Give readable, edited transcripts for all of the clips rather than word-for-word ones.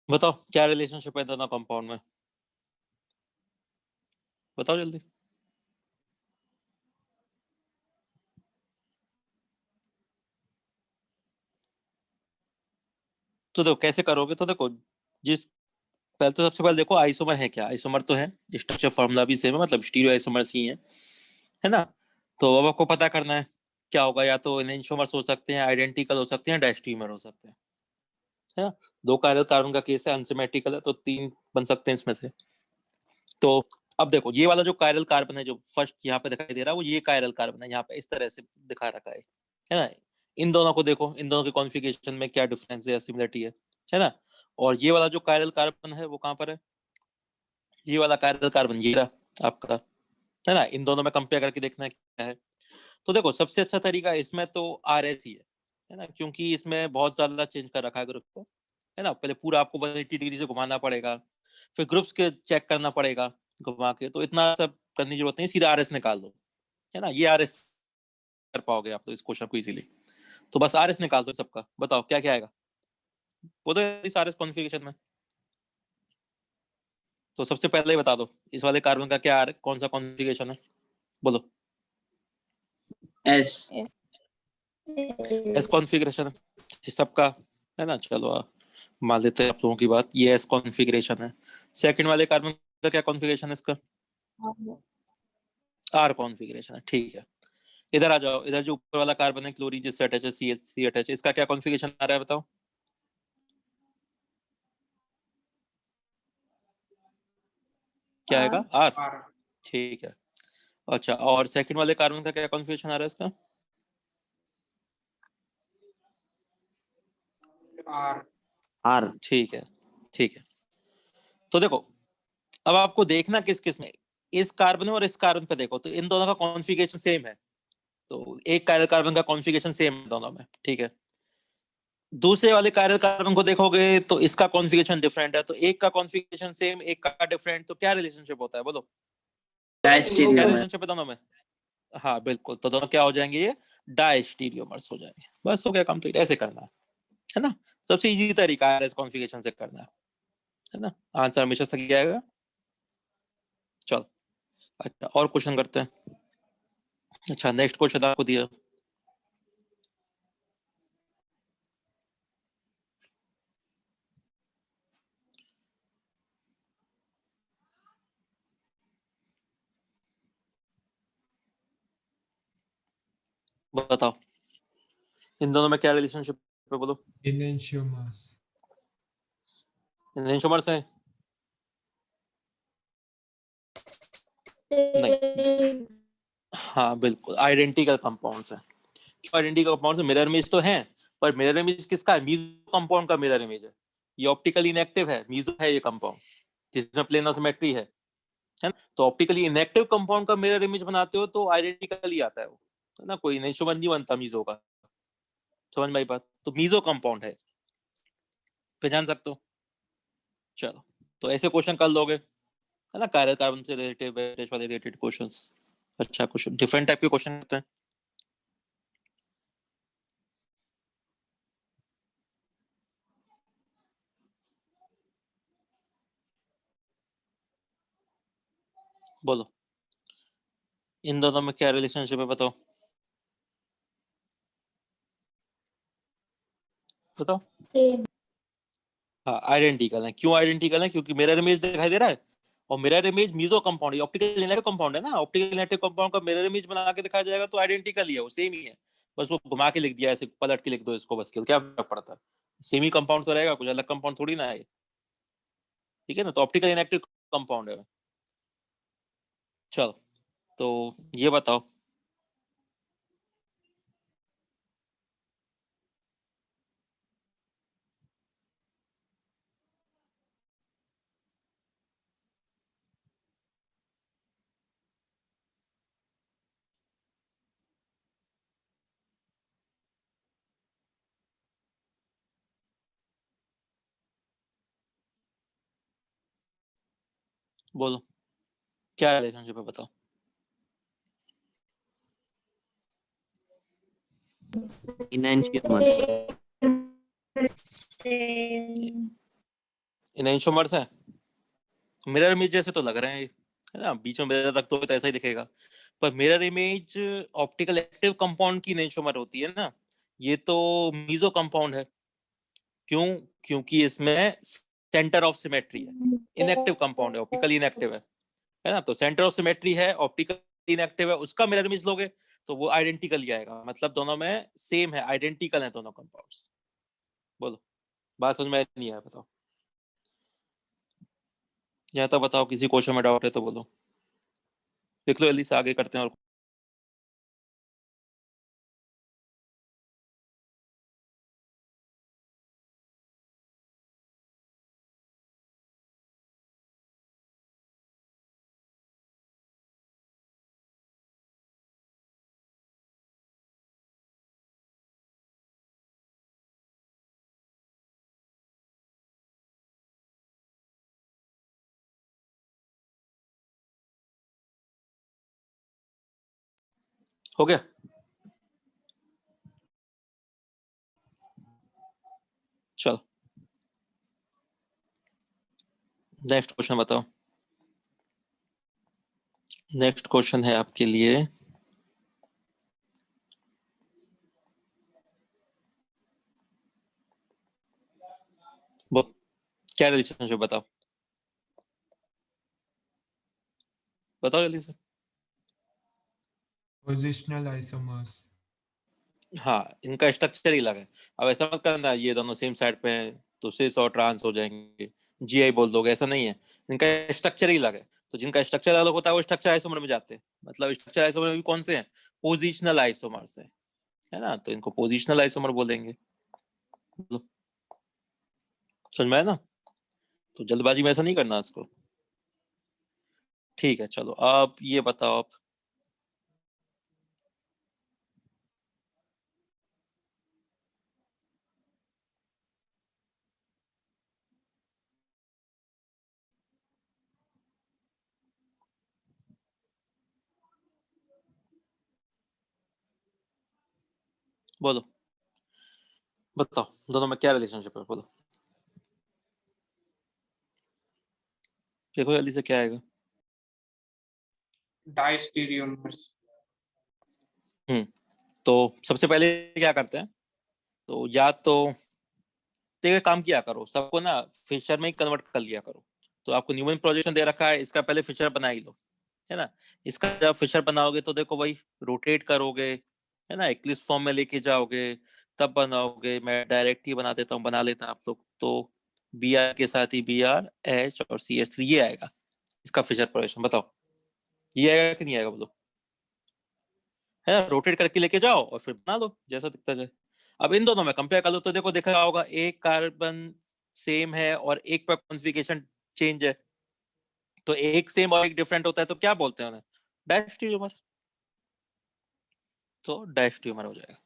बताओ क्या रिलेशनशिप है दोनों कंपाउंड में, बताओ जल्दी। तो देखो कैसे करोगे, तो देखो जिस पहले तो सबसे पहले देखो आइसोमर है क्या, आइसोमर तो है, स्ट्रक्चर फॉर्मूला भी सेम है, मतलब स्टीरियो आइसोमर्स ही है ना। तो अब आपको पता करना है क्या होगा, या तो एनेंटियोमर्स हो सकते हैं, आइडेंटिकल हो सकते हैं, डायस्टीमर हो सकते हैं, है ना। दो कायरल कार्बन का केस है, अनसिमेट्रिकल है, तो तीन बन सकते हैं इसमें से। तो अब देखो ये वाला जो कायरल कार्बन है, जो फर्स्ट यहाँ पे दिखाई दे रहा है, वो ये कायरल कार्बन है, यहाँ पे इस तरह से दिखा रखा है ना। इन दोनों को देखो, इन दोनों के कॉन्फ़िगरेशन में क्या डिफरेंस है, सिमिलरिटी है ना। और ये वाला जो कायरल कार्बन है वो कहाँ पर है, ये वाला कायरल कार्बन ये रहा आपका, है ना। इन दोनों में कंपेयर करके देखना है क्या है। तो देखो सबसे अच्छा तरीका इसमें तो RS ही है ना, क्योंकि इसमें बहुत ज्यादा चेंज कर रखा है ग्रुप को, है ना। पहले पूरा आपको 180 डिग्री से घुमाना पड़ेगा, फिर ग्रुप्स के चेक करना पड़ेगा घुमा के, तो इतना सब करने की जरूरत नहीं, सीधा RS निकाल दो, है ना। ये RS कर पाओगे आप तो इस क्वेश्चन को इजीली। तो बस RS निकाल दो सबका, बताओ क्या क्या आएगा, वो तो इस RS कॉन्फ़िगरेशन में। तो सबसे पहले ही बता दो इस वाले कार्बन का क्या कौन सा कॉन्फ़िगरेशन है, बोलो। एस। एस कॉन्फ़िगरेशन है सबका, है ना। चलो मान लेते हैं आप लोगों की बात, ये एस कॉन्फ़िगरेशन है। सेकंड वाले कार्बन का क्या कॉन्फ़िगरेशन है इसका, आर कॉन्फ़िगरेशन है, ठीक है। इधर आ जाओ, इधर जो ऊपर वाला कार्बन है क्लोरीन जिससे अटैच है, सी अटैच है, इसका क्या कॉन्फ़िगरेशन आ रहा है बताओ। क्या आएगा, आर, ठीक है। अच्छा, और सेकंड वाले कार्बन का क्या कॉन्फ़िगरेशन आ रहा है इसका, आर। आर। ठीक है, ठीक है। तो देखो अब आपको देखना किस किस में, इस कार्बन और इस कार्बन पे देखो, तो इन दोनों का कॉन्फ़िगरेशन सेम है, तो एक कायरल कार्बन का कॉन्फ़िगरेशन सेम है दोनों में, ठीक है। दूसरे वाले कायरल कार्बन को देखोगे तो इसका कॉन्फ़िगरेशन डिफरेंट है, तो एक का कॉन्फ़िगरेशन सेम, एक का डिफरेंट, तो क्या रिलेशनशिप होता है बोलो, क्या डायस्टीरियोमर। रिलेशनशिप है दोनों में। हाँ बिल्कुल, तो दोनों क्या हो जाएंगे, ये डायस्टीरियोमर्स हो जाएंगे, बस हो गया कंप्लीट, ऐसे करना है ना। सबसे इजी तरीका है इस कॉन्फ़िगरेशन से करना है ना, आंसर हमेशा सही आएगा। चलो अच्छा, और क्वेश्चन करते हैं। अच्छा नेक्स्ट क्वेश्चन आपको दिया, बताओ इन दोनों में क्या रिलेशनशिप है बोलो। Enantiomers. एंजियोमर्स है, नहीं, हाँ बिल्कुल आइडेंटिकल कंपाउंड्स है। आइडेंटिकल कंपाउंड्स मिरर इमेज तो है, पर मिरर इमेज किसका है, मीजो कंपाउंड का मिरर इमेज है। ये ऑप्टिकली इनएक्टिव है, मीजो है ये कंपाउंड जिसमें प्लेनर सिमेट्री है ना। तो ऑप्टिकली इनएक्टिव कंपाउंड का मिरर इमेज बनाते हो तो आइडेंटिकल ही आता है वो, है ना। कोई नहीं नहीं बनता मीजो का, समझ में आई बात, तो मीजो कंपाउंड है, पहचान सकते हो। चलो तो ऐसे क्वेश्चन कर लोगे, है ना, कायरल कार्बन से रिलेटेड, वेटेज वाले रिलेटेड क्वेश्चंस। अच्छा क्वेश्चन, डिफरेंट टाइप के क्वेश्चन होते हैं। बोलो इन दोनों में क्या रिलेशनशिप है बताओ, बताओ। हाँ आइडेंटिकल है, क्यों आइडेंटिकल है, क्योंकि मिरर इमेज दिखाई दे रहा है, और mirror image meso compound, optical inactive compound है ना, ऑप्टिकल इनेक्टिव कंपाउंड का मिरर इमेज बना के दिखाया जाएगा तो आइडेंटिकल ही है, वो सेम ही है। बस वो घुमा के लिख दिया, ऐसे पलट के लिख दो इसको, बस क्या फर्क पड़ता है, सेम ही कंपाउंड तो रहेगा, कुछ अलग कंपाउंड थोड़ी ना है, ठीक है ना। तो ऑप्टिकल इनेक्टिव कंपाउंड है। चलो तो ये बताओ, बोलो क्या रिलेशनशिप है बताओ। इनैंशियोमर। इनैंशोमर्स है, मिरर इमेज जैसे तो लग रहे हैं ये, है ना, बीच में मिरर रख दो तो ऐसा ही दिखेगा, पर mirror image optical active compound की इनैंशोमर होती है ना, ये तो मीजो कंपाउंड है। क्यों? क्योंकि इसमें सेंटर ऑफ सिमेट्री है, इनएक्टिव कंपाउंड है, ऑप्टिकली इनएक्टिव है ना, तो सेंटर ऑफ सिमेट्री है, ऑप्टिकल इनएक्टिव है, उसका मिरर इमेज लोगे तो वो आइडेंटिकल ही आएगा, मतलब दोनों में सेम है, आइडेंटिकल है दोनों कंपाउंड्स। बोलो, बात समझ में नहीं आया? बताओ, या तो बताओ, किसी क्वेश्चन में डाउट है तो बोलो, लिख लो जल्दी से, आगे करते हैं। और हो गया? चलो नेक्स्ट क्वेश्चन बताओ। नेक्स्ट क्वेश्चन है आपके लिए, वो क्या रिलेशनशिप, बताओ बताओ जल्दी से। Positional isomers. हाँ, इनका स्ट्रक्चर ही अलग है। अब ऐसा मत करना ये दोनों सेम साइड पे हैं तो सिस और ट्रांस हो जाएंगे, जीआई बोल दोगे, ऐसा नहीं है। इनका स्ट्रक्चर ही अलग है, तो जिनका स्ट्रक्चर अलग होता है वो स्ट्रक्चर आइसोमर में जाते हैं। मतलब स्ट्रक्चर आइसोमर भी कौन से हैं? पोजिशनल आइसोमर्स है ना, तो इनको पोजिशनल आइसोमर बोलेंगे। लो, समझ में आया ना? तो जल्दबाजी में ऐसा नहीं करना इसको। ठीक है, चलो आप ये बताओ आप। बोलो, बताओ दोनों में क्या रिलेशनशिप है, बोलो, देखो जल्दी से क्या आएगा। डायस्टीरियोमर्स। तो सबसे पहले क्या करते हैं, तो या तो देखिए काम किया करो, सबको ना फिशर में ही कन्वर्ट कर लिया करो। तो आपको न्यूमन प्रोजेक्शन दे रखा है, इसका पहले फिशर बना ही लो, है ना। इसका जब फिशर बनाओगे तो देखो भाई, रोटेट करोगे, है ना, एक्लिप्स फॉर्म में लेके जाओगे, तब बनाओगे। मैं डायरेक्ट ही बना देता हूँ, बना लेता आप लोग तो। बी आर के साथ ही बी आर एच और सी एच थ्री, ये आएगा इसका फिशर प्रोजेक्शन। बताओ ये आएगा कि नहीं आएगा, बोलो। है ना, रोटेट करके लेके जाओ और फिर बना लो जैसा दिखता जाए। अब इन दोनों में कंपेयर कर लो तो देखो, दिख रहा होगा एक कार्बन सेम है और एक पर कॉन्फ़िगरेशन चेंज है। तो एक सेम और एक डिफरेंट होता है तो क्या बोलते हैं उन्हें? Dash tumour. तो डैश ट्यूमर हो जाएगा।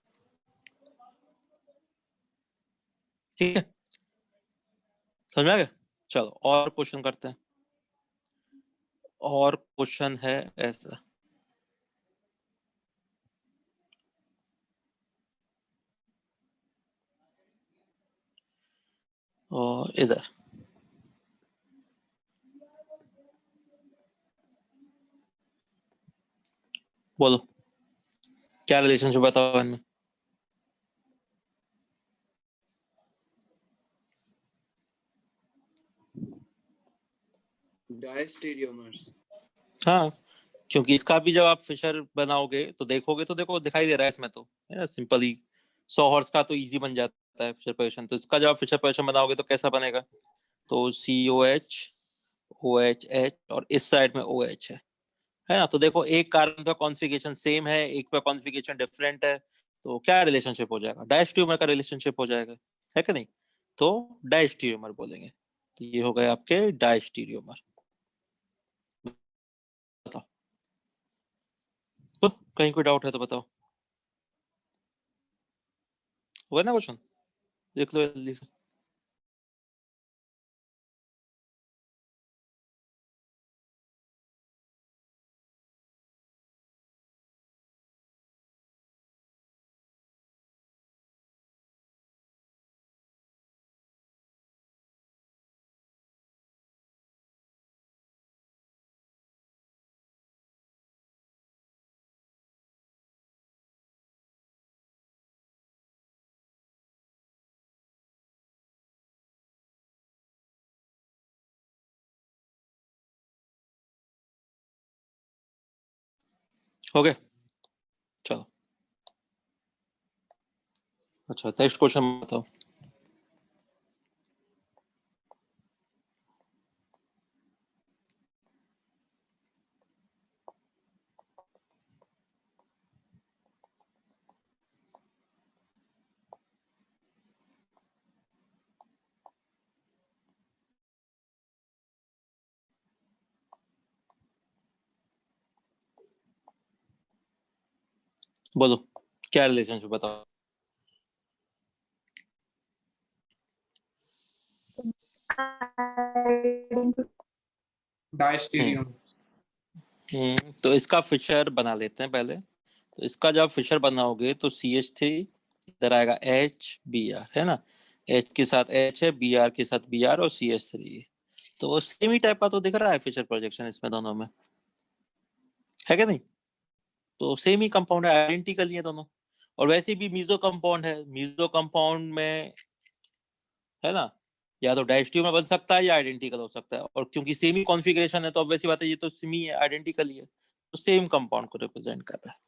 ठीक है, समझ में आ गया? चलो और क्वेश्चन करते हैं। और क्वेश्चन है ऐसा, और इधर बोलो क्या रिलेशनशिप, बताओ इनमें। डायस्टीरियोमर्स। हाँ, क्योंकि इसका भी जब आप फिशर बनाओगे तो देखोगे तो देखो दिखाई दे रहा है इसमें, तो है ना, सिंपली 100 हॉर्स का तो इजी बन जाता है फिशर पोजीशन। तो इसका जब आप फिशर पोजीशन बनाओगे तो कैसा बनेगा? तो C O H, O H H, और इस साइड में ओ एच है ना। तो देखो एक कार्बन का कॉन्फ़िगरेशन सेम है, एक का कॉन्फ़िगरेशन डिफरेंट है, तो क्या रिलेशनशिप हो जाएगा? डैश ट्यूमर का रिलेशनशिप हो जाएगा, है कि नहीं? तो डैश ट्यूमर बोलेंगे। तो ये हो गए आपके डैश ट्यूमर। बताओ, तो कहीं कोई डाउट है तो बताओ। हुआ ना क्वेश्चन? देख लो जल्दी से। हो गया, चलो। अच्छा, नेक्स्ट क्वेश्चन बताओ। बोलो, क्या रिलेशनशिप बताओ। Diastereomers. तो इसका फिशर बना लेते हैं पहले। तो इसका जब फिशर बनाओगे तो CH3 इधर आएगा HBr, है ना। H के साथ H है, Br के साथ Br और CH3 है। तो वो सेम ही टाइप का तो दिख रहा है फिशर प्रोजेक्शन इसमें दोनों में, है क्या नहीं। तो सेम ही कंपाउंड है, आइडेंटिकल ही है दोनों। और वैसे भी मीजो कंपाउंड है, मीजो कंपाउंड में, है ना, या तो डायस्टियो में बन सकता है या आइडेंटिकल हो सकता है। और क्योंकि सेम ही कॉन्फ़िगरेशन है तो ऑब्वियस बात है ये तो सेम ही है, आइडेंटिकल ही है, तो सेम कंपाउंड को रिप्रेजेंट कर रहा है।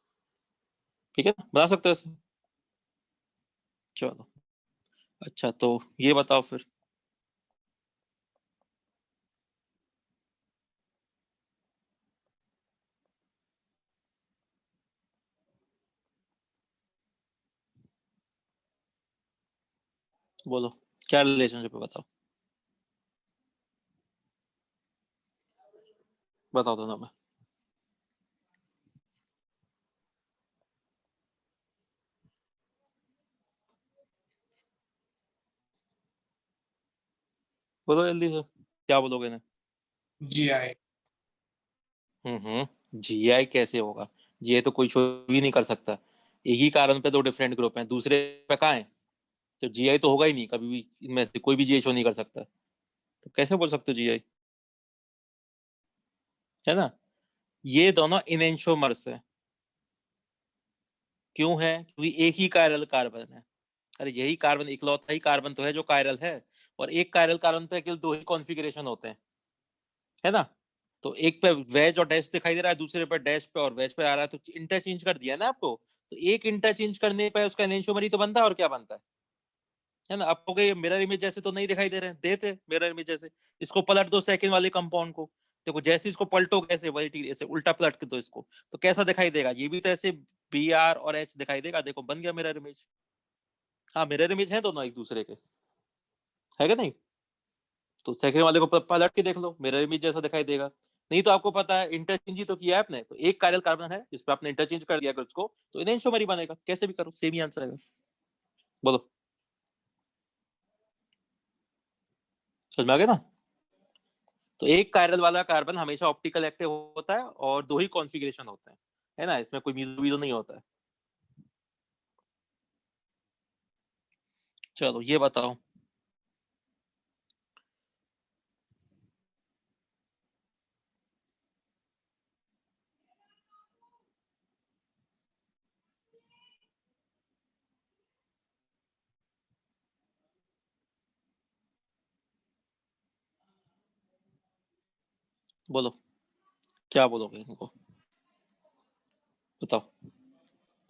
ठीक है ना, बता सकते हो ऐसे। चलो, अच्छा तो ये बताओ फिर। बोलो, क्या रिलेशनशिप है बताओ, बताओ दोनों में। बोलो जल्दी से, क्या बोलोगे ना। GI. GI कैसे होगा, GI तो कोई शो भी नहीं कर सकता। एक ही कारण पे दो डिफरेंट ग्रुप हैं, दूसरे पे कहाँ है। तो GI तो होगा ही नहीं कभी भी, इनमें से कोई भी GI शो नहीं कर सकता। तो कैसे बोल सकते हो GI, है ना। ये दोनों इनेंशोमर्स है। क्यों है, क्योंकि एक ही कायरल कार्बन है। अरे यही कार्बन, इकलौता ही कार्बन तो है जो कायरल है। और एक कायरल कार्बन पे केवल दो ही कॉन्फ़िगरेशन होते हैं, है ना। तो एक पे वेज और डैश दिखाई दे रहा है, दूसरे पे डैश पे और वेज पे आ रहा है, तो इंटरचेंज कर दिया ना आपको। तो एक इंटरचेंज करने पे उसका एनेंशियोमर ही तो बनता है, और क्या बनता है ना। आपको ये मिरर इमेज जैसे तो नहीं दिखाई दे रहे हैं, देते मिरर इमेज जैसे। इसको पलट दो सेकंड वाले कंपाउंड को, देखो जैसे इसको पलटो कैसे, वही ऐसे उल्टा पलट के दो इसको, तो कैसा दिखाई देगा, ये भी तो ऐसे Br और H दिखाई देगा। देखो बन गया मिरर इमेज। हाँ, मिरर इमेज है दोनों एक दूसरे के, है क्या नहीं। तो सेकंड वाले को पलट के देख लो, मिरर इमेज जैसा दिखाई देगा। नहीं तो आपको पता है इंटरचेंज ही तो किया है आपने, तो एक कायरल कार्बन है जिस पे आपने इंटरचेंज कर दिया उसको, तो इनेंशियोमर ही बनेगा, कैसे भी करो सेम ही आंसर आएगा। बोलो, समझ में आ गया ना। तो एक कायरल वाला कार्बन हमेशा ऑप्टिकल एक्टिव होता है और दो ही कॉन्फ़िगरेशन होते हैं, है ना। इसमें कोई मीजो वीजो नहीं होता है। चलो ये बताओ। बोलो, क्या बोलोगे इनको, बताओ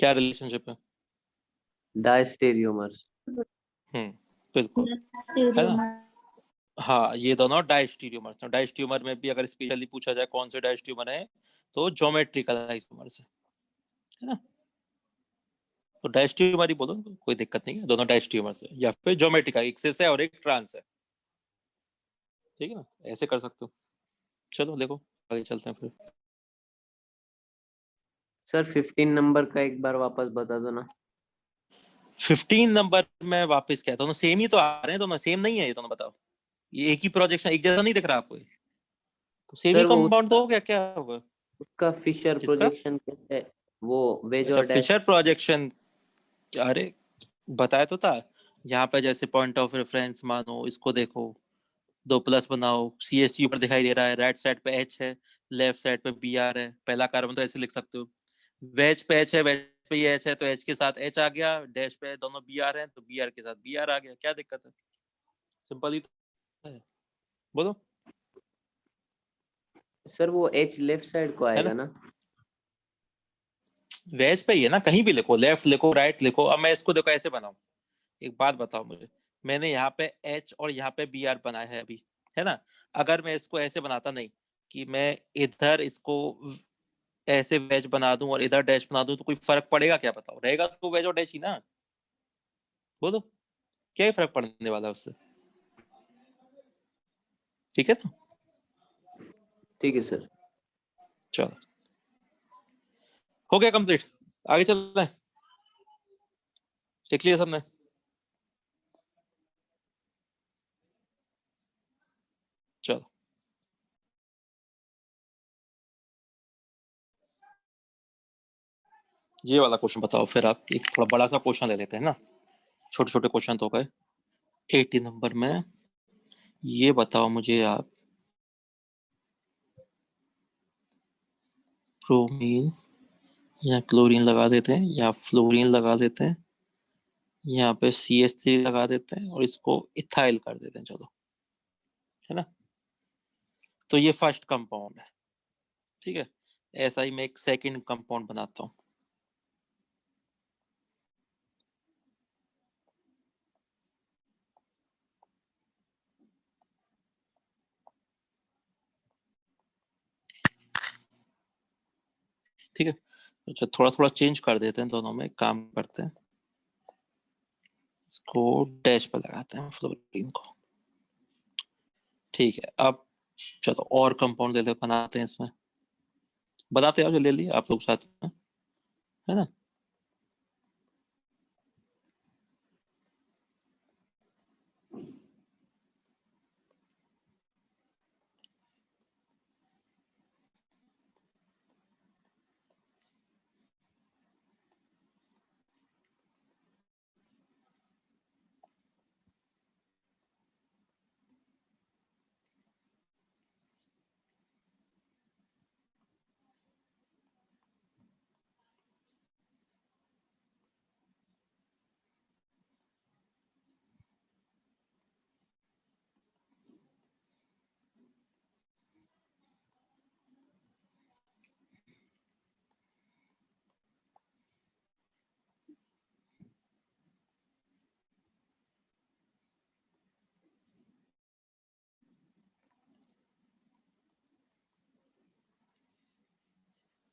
क्या रिलेशनशिप है। डायस्टेरियोमर्स। बिल्कुल, है ना। हाँ, ये दोनों डायस्टीरियोमर्स हैं। डायस्टीरियोमर में भी अगर स्पेशली पूछा जाए कौन से डायस्टीरियोमर है, तो ज्योमेट्रिकल आइसोमर्स है ना। तो डायस्टीरियोमर ही बोलो, कोई दिक्कत नहीं है, दोनों डायस्टीरियोमर्स है, या फिर ज्योमेट्रिकल, एक सिस है और एक ट्रांस है। ठीक है ना, ऐसे कर सकते हो। चलो देखो, आगे चलते हैं फिर। सर 15 नंबर का एक बार वापस बता दो ना। 15 नंबर में वापस क्या है, दोनों सेम ही तो आ रहे हैं, दोनों सेम नहीं है ये दोनों, बताओ। ये एक ही प्रोजेक्शन, एक जैसा नहीं दिख रहा आपको ये? तो सेम ही सर वो कंपाउंड तो हो गया, क्या होगा। उसका फिशर किसका, प्रोजेक्शन कैसे है? वो वेज अच्छा और डैश। फिशर प्रोजेक्शन, अरे बताया तो था। यहाँ पे जैसे पॉइंट ऑफ रेफरेंस मानो इसको, देखो दो प्लस बनाओ, CH ऊपर दिखाई दे रहा है, राइट साइड पे H है, लेफ्ट साइड पे Br है। पहला कार्बन तो ऐसे लिख सकते हो, वेज पे H है, वेज पे ये H है, तो H के साथ H आ गया, डैश पे दोनों Br है तो Br के साथ Br आ गया, क्या दिक्कत है, सिंपल ही तो है। बोलो, सर वो एच लेफ्ट साइड को है आएगा ना। ना। वेज पे ही है ना, कहीं भी लिखो, लेफ्ट लिखो राइट लिखो। अब मैं इसको देखो ऐसे बनाऊं, एक बात बताओ मुझे, मैंने यहाँ पे एच और यहाँ पे बी आर बनाया है अभी, है ना। अगर मैं इसको ऐसे बनाता नहीं, कि मैं इधर इसको ऐसे वेज बना दूं और इधर डैश बना दूं, तो कोई फर्क पड़ेगा क्या? बताओ, रहेगा तो वेज और डैश ही ना। बोलो, क्या ही फर्क पड़ने वाला है उससे? ठीक है तो ठीक है सर। चलो, हो गया कंप्लीट, आगे चलना है, देख लिया सबने? चलो, ये वाला क्वेश्चन बताओ फिर आप, एक थोड़ा बड़ा सा क्वेश्चन ले लेते हैं ना, छोटे छोटे क्वेश्चन तो गए। 80 नंबर में ये बताओ मुझे आप, ब्रोमीन या क्लोरीन लगा देते हैं या फ्लोरीन लगा देते हैं, यहाँ पे CH3 लगा देते हैं और इसको इथाइल कर देते हैं, चलो, है ना। तो ये फर्स्ट कंपाउंड है, ठीक है। ऐसा ही मैं एक सेकंड कंपाउंड बनाता हूँ। ठीक है, अच्छा थोड़ा थोड़ा चेंज कर देते हैं, दोनों में काम करते हैं। इसको डैश पे लगाते हैं फ्लोरीन को, ठीक है। अब चलो और कंपाउंड ले ले बनाते हैं इसमें, बताते हैं, ले लिए आप लोग साथ में, है ना।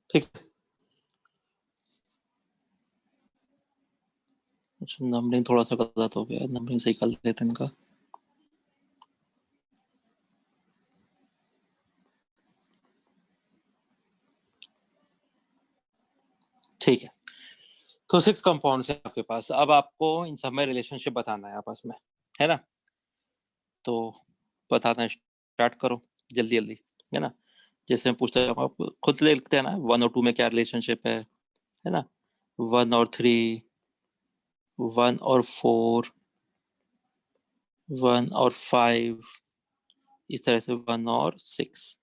ठीक है, अच्छा नंबरिंग थोड़ा सा गलत हो गया, नंबरिंग सही कर लेते हैं इनका। ठीक है, तो 6 कंपाउंड्स हैं आपके पास, अब आपको इन सब में रिलेशनशिप बताना है आपस में, है ना। तो बताना स्टार्ट करो जल्दी जल्दी, है ना। जैसे मैं पूछता हूँ, आप खुद से लिखते हैं ना, 1 और 2 में क्या रिलेशनशिप है ना। 1 और 3, 1 और 4, 1 और 5, इस तरह से 1 और 6,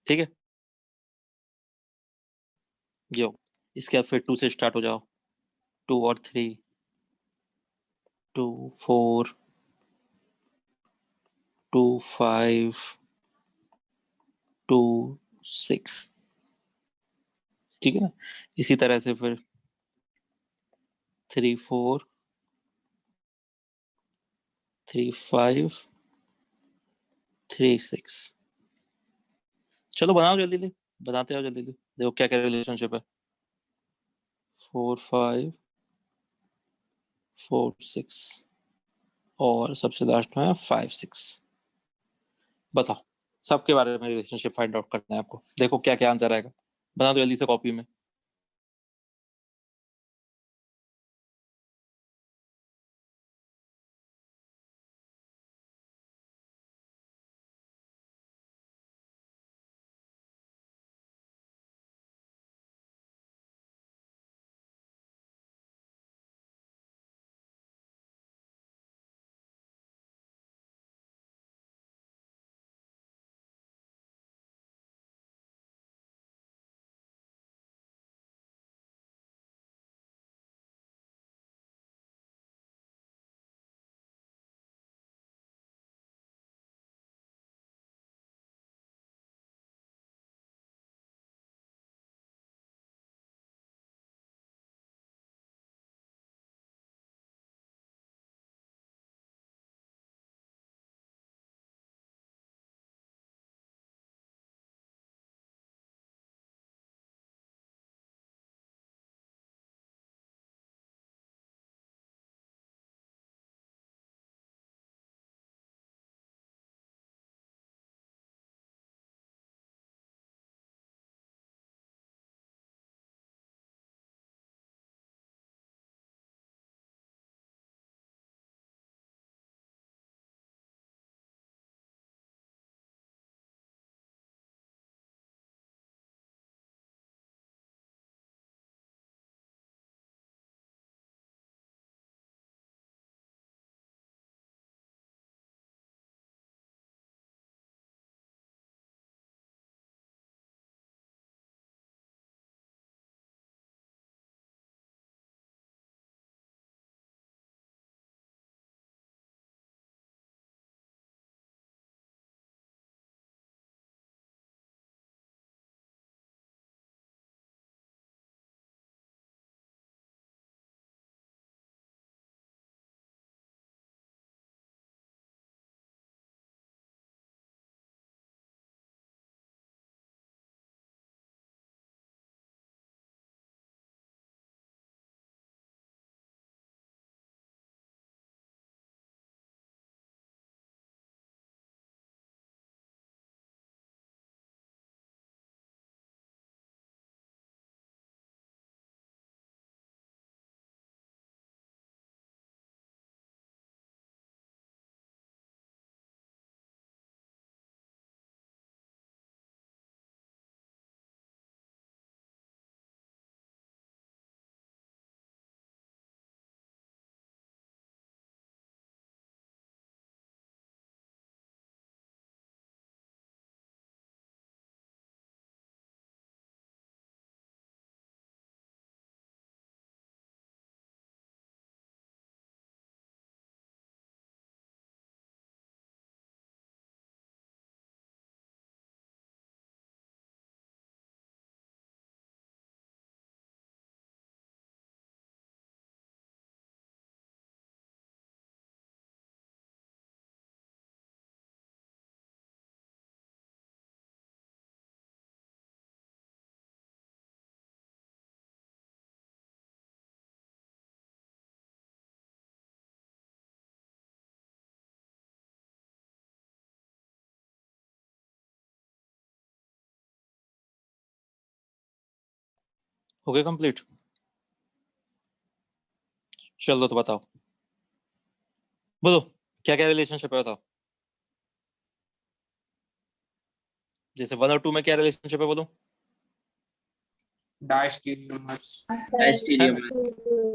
ठीक है। ये हो, इसके बाद फिर 2 से स्टार्ट हो जाओ, 2 और 3, 2 4, 2 5, 2 6, ठीक है ना। इसी तरह से फिर 3 4, 3 5, 3 6। चलो बनाओ जल्दी जल्दी, बनाते हो जल्दी जल्दी, देखो क्या क्या रिलेशनशिप है। 4 5, 4 6, और सबसे लास्ट में 5 6। बताओ, सबके बारे में रिलेशनशिप फाइंड आउट करना है आपको, देखो क्या क्या आंसर आएगा। बना दो जल्दी से कॉपी में। हो गया कंप्लीट? चलो तो बताओ, बोलो क्या क्या रिलेशनशिप है, बताओ। जैसे 1 और 2 में क्या रिलेशनशिप है, बोलो। डायस्टीरियोमर्स। है ना?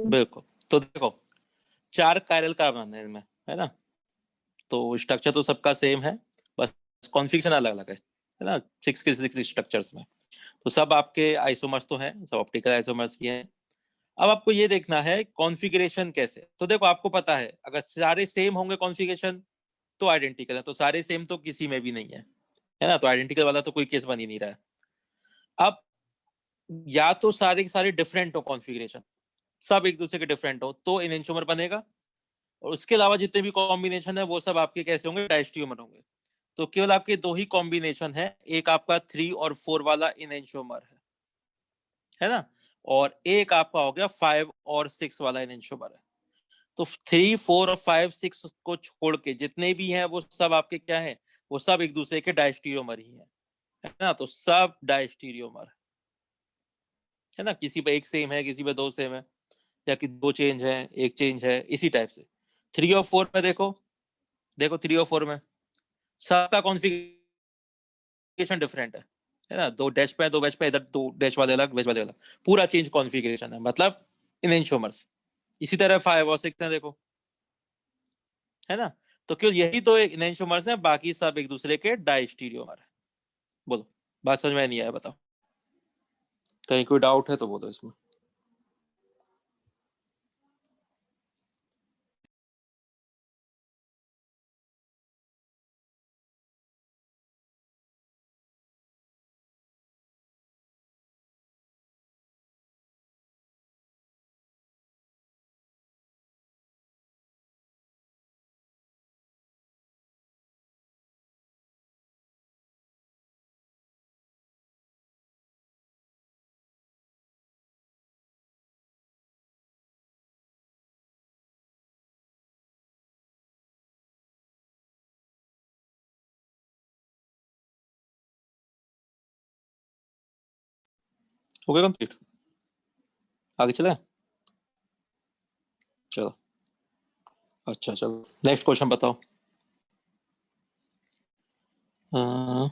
बिल्कुल। तो देखो 4 कायरल कार्बन है इनमें, है ना? तो स्ट्रक्चर तो सबका सेम है, बस कॉन्फ़िगरेशन अलग अलग है ना? 6 के 6 स्ट्रक्चर्स में। तो सब आपके आइसोमर्स तो हैं, सब ऑप्टिकल आइसोमर्स ही हैं। अब आपको ये देखना है कॉन्फ़िगरेशन कैसे। तो देखो आपको पता है अगर सारे सेम होंगे कॉन्फ़िगरेशन तो आइडेंटिकल है, तो सारे सेम तो किसी में भी नहीं है ना? तो आइडेंटिकल वाला तो कोई केस बन ही नहीं रहा है। अब या तो सारे के सारे डिफरेंट हो कॉन्फ़िगरेशन, सब एक दूसरे के डिफरेंट हो तो इनएंटियोमर बनेगा, और उसके अलावा जितने भी कॉम्बिनेशन है वो सब आपके कैसे होंगे, डायस्टियोमर होंगे। तो केवल आपके 2 ही कॉम्बिनेशन है, एक आपका 3 और 4 वाला इनएंटियोमर है ना? और एक आपका हो गया 5 और 6 वाला इनएंटियोमर है। तो 3, 4 और 5, 6 को छोड़ के जितने भी हैं वो सब आपके क्या है, वो सब एक दूसरे के डायस्टिरियोमर ही है ना? तो सब डायस्टिरियोमर है ना? किसी पे एक सेम है, किसी पे 2 सेम है, या कि 2 चेंज है, एक चेंज है, इसी टाइप से। 3 और 4 में देखो, देखो 3 और 4 में सबका कॉन्फ़िगरेशन डिफरेंट है ना? 2 डैश पे है, 2 डैश पे, इधर 2 डैश वाले अलग, डैश वाले अलग, पूरा चेंज कॉन्फ़िगरेशन है, मतलब इनएंटियोमर्स। इसी तरह 5 और 6 है, देखो, है ना? तो क्यों यही तो इनएंटियोमर्स हैं, बाकी सब एक दूसरे के डायस्टीरियोमर है। बोलो, बात समझ में नहीं आया, बताओ। कहीं कोई डाउट है तो बोलो इसमें। हो गया कंप्लीट? आगे चले? चलो, अच्छा चलो नेक्स्ट क्वेश्चन बताओ। अह,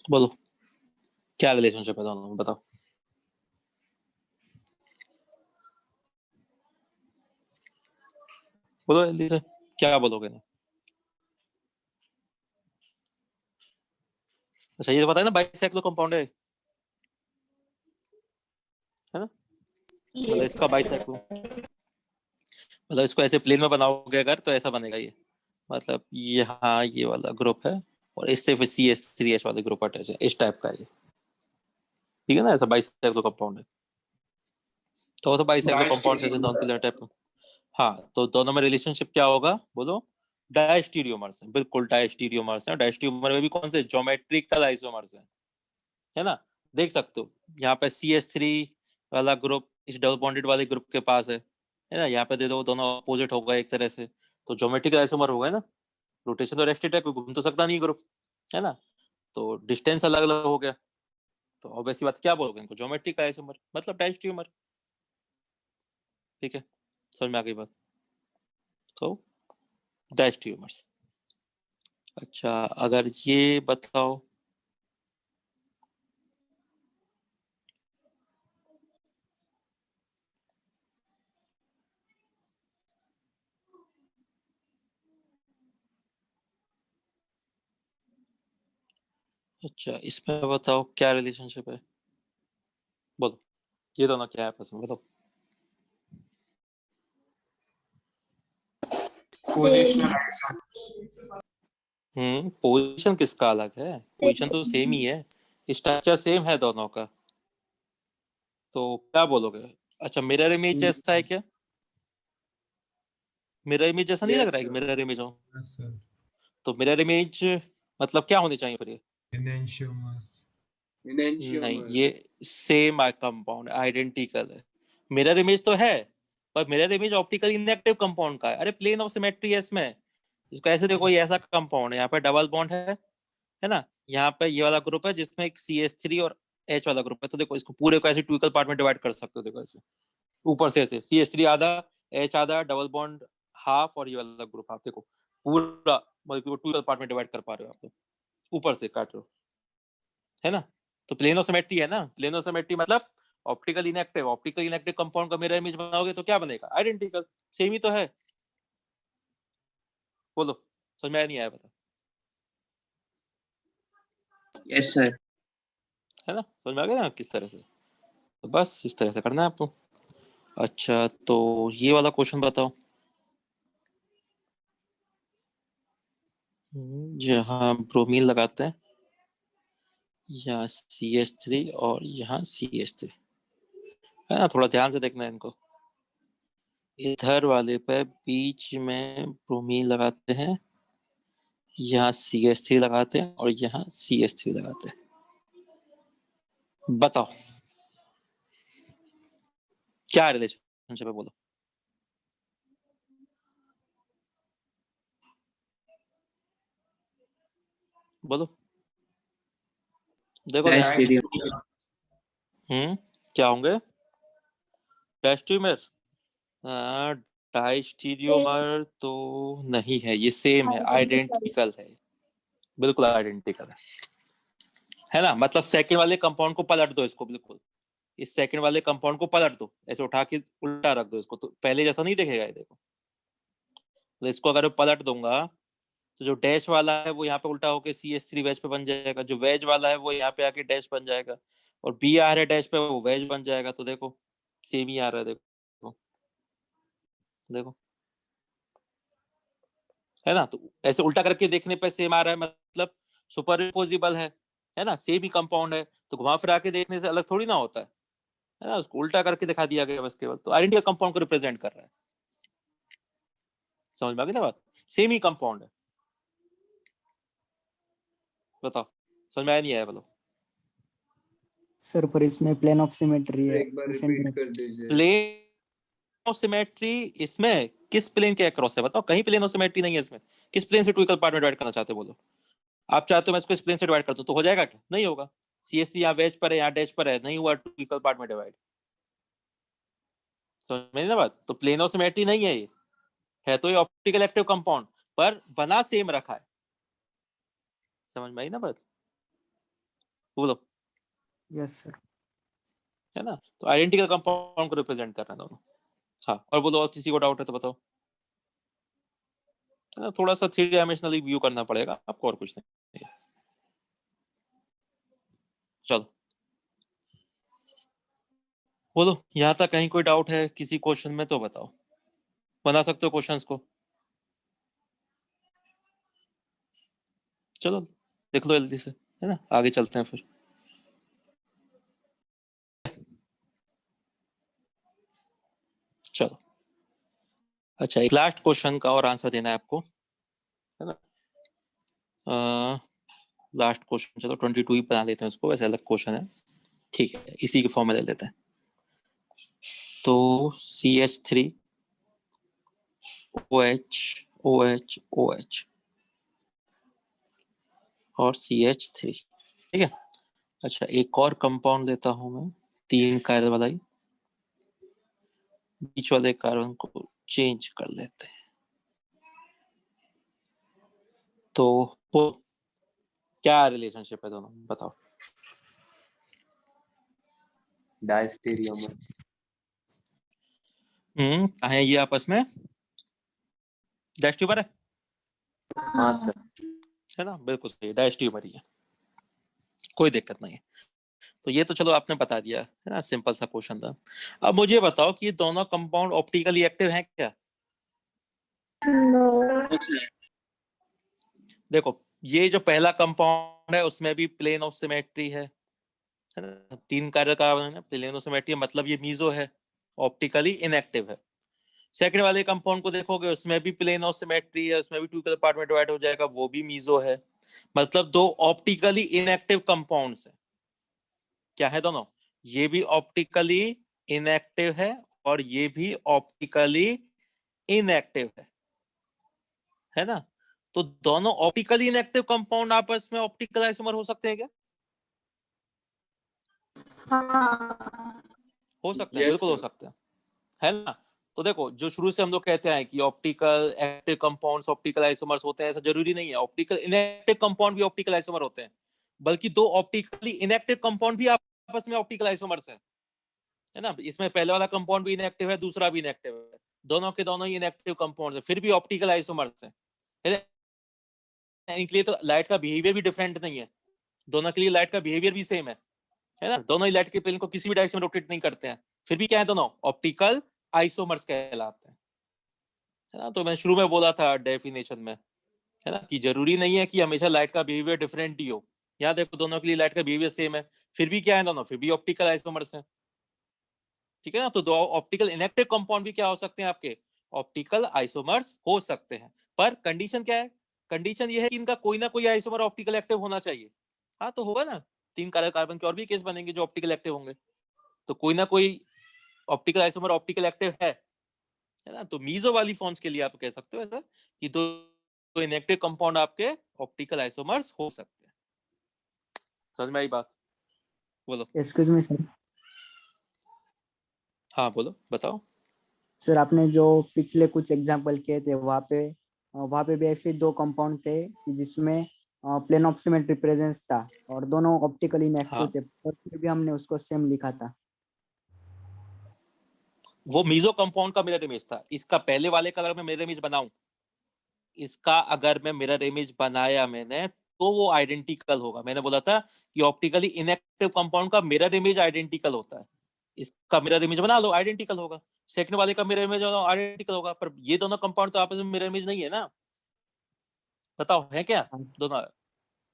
बोलो क्या रिलेशनशिप है दोनों में, बताओ। बोलो जल्दी से, क्या बोलोगे ना? अच्छा ये तो पता है ना, बाइसेक्लो कंपाउंड है ना? मतलब इसका बाइसेक्लो, मतलब इसको ऐसे प्लेन में बनाओगे अगर तो ऐसा बनेगा ये, मतलब यहाँ ये वाला ग्रुप है और इससे फिर CH3H वाले ग्रुप अटैच है, इस टाइप का ये, ठीक है ना? ऐसा बाइसेक्लो कंपाउंड है। तो बाइसेक्लो कंपाउंड से नॉन डायस्टीरियोमर्स। Pillar type. हाँ, तो दोनों में रिलेशनशिप क्या होगा, बोलो। डायस्टीरियोमर्स है, बिल्कुल डायस्टीरियोमर्स है। डायस्टीरियोमर में भी कौन से, ज्योमेट्रिकल आइसोमर्स है ना? देख सकते हो यहाँ पे CH3 वाला ग्रुप इस डबल बॉन्डेड वाले ग्रुप के पास है ना? यहाँ पे दे दो, दोनों अपोजिट होगा एक तरह से, तो ज्योमेट्रिकल आइसोमर होगा ना? रोटेशन तो रेस्टेड है, कोई घूम तो सकता नहीं ग्रुप, है ना? तो डिस्टेंस अलग अलग हो गया, तो ऑब्वियसली बात क्या बोलोगे इनको, ज्योमेट्रिक आइसोमर मतलब डायस्टीरियोमर। ठीक है, समझ में आ गई बात? तो डायस्टीरियोमर्स। अच्छा अगर ये बताओ, अच्छा इसमें बताओ क्या रिलेशनशिप है, बोलो। ये दोनों क्या है आपस में, बताओ। पोजिशनल। पोजीशन किसका अलग है, पोजीशन तो सेम ही है, स्ट्रक्चर सेम है दोनों का, तो क्या बोलोगे? अच्छा मिरर इमेज जैसा है क्या? मिरर इमेज जैसा नहीं लग यस रहा है कि सर। मिरर इमेज हो? Yes sir. तो मिरर इमेज मतलब क्या होनी चाहिए फिर ये? enantiomers, नहीं, ये सेम कंपाउंड आइडेंटिकल है। मिरर इमेज तो है, पर mirror image optical inactive compound का है। अरे प्लेन ऑफ सिमेट्री है इसमें। इसको ऐसे देखो, ये ऐसा कंपाउंड है, यहाँ पे डबल बॉन्ड है ना, यहाँ पे ये वाला ग्रुप है जिसमें एक CH3 और H वाला ग्रुप है। तो देखो इसको पूरे को ऐसे टू इक्वल पार्ट में डिवाइड कर सकते हो। देखो ऐसे ऊपर से ऐसे CH3 आधा, H आधा, डबल बॉन्ड हाफ और ये वाला ग्रुप हाफ। देखो पूरा टू इक्वल पार्ट में डिवाइड कर पा रहे हो आप, तो ऊपर से काट रहे हो, है ना। तो प्लेन ऑफ सिमेट्री है ना। प्लेन ऑफ सिमेट्री मतलब optical inactive. Optical inactive compound का मिरर इमेज बनाओगे तो क्या बनेगा? आइडेंटिकल, सेम ही तो है। बोलो, समझ में नहीं आया? बता। Yes sir. है ना, समझ में आ गया ना किस तरह से? तो बस इस तरह से करना है आपको। अच्छा, तो ये वाला क्वेश्चन बताओ। जहाँ ब्रोमीन लगाते हैं, यहाँ CH3 और यहाँ CH3, है ना। थोड़ा ध्यान से देखना है इनको। इधर वाले पे बीच में ब्रोमीन लगाते हैं, यहाँ CH3 लगाते हैं और यहाँ CH3 लगाते हैं। बताओ क्या रिलेशनशिप है? बोलो। बोलो, देखो ध्यान से। क्या होंगे? डायस्टेरियोमर? डायस्टेरियोमर तो नहीं है, ये सेम है, आइडेंटिकल है, बिल्कुल आइडेंटिकल है ना। मतलब सेकंड वाले कंपाउंड को पलट दो इसको, बिल्कुल इस सेकंड वाले कंपाउंड को पलट दो, ऐसे उठा के उल्टा रख दो इसको, तो पहले जैसा नहीं दिखेगा ये। देखो, तो इसको अगर पलट दूंगा तो जो डैश वाला है वो यहाँ पे उल्टा होके CH3 वेज पे बन जाएगा, जो वेज वाला है वो यहाँ पे आके डैश बन जाएगा, और बी आ रहा है डैश पे, वो वेज बन जाएगा। तो देखो सेम ही आ रहा है। देखो देखो, है ना। तो ऐसे उल्टा करके देखने पे सेम आ रहा है, मतलब सुपरपोजिबल है ना, सेम ही कंपाउंड है। तो घुमा फिरा के देखने से अलग थोड़ी ना होता है ना। उसको उल्टा करके दिखा दिया गया बस केवल, तो आइडेंटिकल कंपाउंड को रिप्रेजेंट कर रहा है। समझ में आ गई ना बात? सेम ही कंपाउंड है। बताओ, समझ में आया नहीं आया? बोलो। सर पर इसमें प्लेन ऑफ सिमेट्री है। एक बार रिपीट कर दीजिए। प्लेन ऑफ सिमेट्री इसमें किस प्लेन के अक्रॉस है? बताओ, कहीं प्लेन ऑफ सिमेट्री नहीं है इसमें। किस प्लेन से टू इक्वल पार्ट में डिवाइड करना चाहते हो? बोलो। आप चाहते हो मैं इसको इस प्लेन से डिवाइड कर दूं तो हो जाएगा क्या? नहीं होगा। CH3 यहाँ वेज पर है, यहाँ डैश पर है, नहीं हुआ टू इक्वल पार्ट में डिवाइड। समझ में ना बात? तो प्लेन ऑफ सिमेट्री नहीं है ये, है तो ये ऑप्टिकल एक्टिव कंपाउंड, पर बना सेम रखा है। समझ में आई ना बात? बोलो। Yes sir. है ना, तो आइडेंटिकल कंपाउंड को रिप्रेजेंट कर रहे हैं दोनों। हाँ, और बोलो, और किसी को डाउट है तो बताओ। है ना, थोड़ा सा 3 डायमेंशनली व्यू करना पड़ेगा आपको, और कुछ नहीं। चलो बोलो, यहाँ तक कहीं कोई डाउट है किसी क्वेश्चन में तो बताओ। बना सकते हो क्वेश्चंस को? चलो देख लो जल्दी से, है ना, आगे चलते हैं फिर। चलो, अच्छा, एक लास्ट क्वेश्चन का और आंसर देना है आपको, है ना। लास्ट क्वेश्चन, चलो 22 ही बना लेते हैं उसको, वैसे अलग क्वेश्चन है, ठीक है, इसी के फॉर्म में ले लेते हैं। तो CH3 OH OH OH और CH3, ठीक है। अच्छा, एक और कंपाउंड लेता हूं मैं, 3 कार्बन वाला ही, बीच वाले कार्बन को चेंज कर लेते हैं। तो वो क्या रिलेशनशिप है दोनों, बताओ। डायस्टेरियोमर। कहाँ है ये आपस में? डायस्ट्यूमर है, हाँ सर। है ना, बिल्कुल सही, डायस्ट्यूमर ही है, कोई दिक्कत नहीं है। तो ये तो चलो आपने बता दिया, है ना, सिंपल सा क्वेश्चन था। अब मुझे बताओ कि ये दोनों कंपाउंड ऑप्टिकली एक्टिव हैं क्या? देखो, ये जो पहला कंपाउंड है उसमें भी प्लेन ऑफ सिमेट्री है ना, 3 कार्बन है, प्लेन ऑफ सिमेट्री, मतलब ये मीजो है, ऑप्टिकली इनएक्टिव है। सेकंड वाले कंपाउंड को देखोगे उसमें भी प्लेन ऑफ सिमेट्री है, उसमें भी टू इक्वल पार्ट में डिवाइड हो जाएगा, वो भी मीजो है। मतलब दो ऑप्टिकली इनएक्टिव कंपाउंड्स है। क्या है दोनों? ये भी ऑप्टिकली इनएक्टिव है और ये भी ऑप्टिकली इनएक्टिव है ना? तो दोनों ऑप्टिकली इनएक्टिव कंपाउंड आपस में ऑप्टिकल आइसोमर हो सकते हैं क्या? हो सकते हैं, Yes, बिल्कुल हो sir. सकते हैं, है ना? तो देखो, जो शुरू से हम लोग कहते हैं कि optical active compounds optical isomers होते हैं, ऐसा जरूरी नहीं है। ऑप्टिकल इनएक्टिव कंपाउंड भी ऑप्टिकल आइसोमर होते हैं, बल्कि दो ऑप्टिकली इनएक्टिव कंपाउंड भी आपस में ऑप्टिकल आइसोमर्स हैं, है ना? इसमें पहले वाला कंपाउंड भी इनएक्टिव है, दूसरा भी इनएक्टिव है, दोनों के दोनों ही इनएक्टिव कंपाउंड्स हैं, फिर भी ऑप्टिकल आइसोमर्स हैं। इनके लिए तो लाइट का बिहेवियर भी डिफरेंट नहीं है, दोनों के लिए लाइट का बिहेवियर भी सेम है ना? दोनों ही लाइट के प्लेन को किसी भी डायरेक्शन में रोटेट नहीं करते हैं, फिर भी क्या है, दोनों ऑप्टिकल आइसोमर्स कहलाते हैं, है ना? तो मैं शुरू में बोला था डेफिनेशन में, है ना, कि जरूरी नहीं है कि हमेशा लाइट का बिहेवियर डिफरेंट ही हो। यहाँ देखो, दोनों के लिए लाइट का बिहेवियर सेम है, फिर भी क्या है, दोनों फिर भी ऑप्टिकल आइसोमर्स हैं। ठीक है ना? तो दो ऑप्टिकल इनएक्टिव कंपाउंड भी क्या हो सकते हैं, आपके ऑप्टिकल आइसोमर्स हो सकते हैं, पर कंडीशन क्या है? कंडीशन ये है कि इनका कोई ना कोई आइसोमर ऑप्टिकल एक्टिव होना चाहिए। हाँ, तो होगा ना, 3 कार्बन के और भी केस बनेंगे जो ऑप्टिकल एक्टिव होंगे, तो कोई ना कोई ऑप्टिकल आइसोमर ऑप्टिकल एक्टिव है ना? तो मीजो वाली फॉर्म्स के लिए आप कह सकते हो ऐसा कि दो इनएक्टिव कंपाउंड आपके ऑप्टिकल आइसोमर्स हो सकते हैं। समझ में आई बात? बोलो। Excuse me sir. हाँ बोलो, बताओ। सर आपने जो पिछले कुछ एग्जांपल किए थे वहाँ पे भी ऐसे दो कंपाउंड थे कि जिसमें प्लेन ऑफ सिमेट्री प्रेजेंस था और दोनों ऑप्टिकली इनएक्टिव हाँ, थे, पर फिर भी हमने उसको सेम लिखा था। वो मीजो कंपाउंड का मिरर इमेज था। इसका पहले वाले का अगर मैं मिरर इमेज बनाऊं, इसका अगर मैं मिरर इमेज बनाया मैंने, तो वो आइडेंटिकल होगा। मैंने बोला था कि ऑप्टिकली इनएक्टिव कंपाउंड का मिरर इमेज आइडेंटिकल होता है। इसका मिरर इमेज बना लो, आइडेंटिकल होगा। सेकंड वाले का मिरर इमेज आइडेंटिकल होगा, पर ये दोनों कंपाउंड तो आपस में मिरर इमेज नहीं है ना। बताओ, है क्या हाँ दोनों?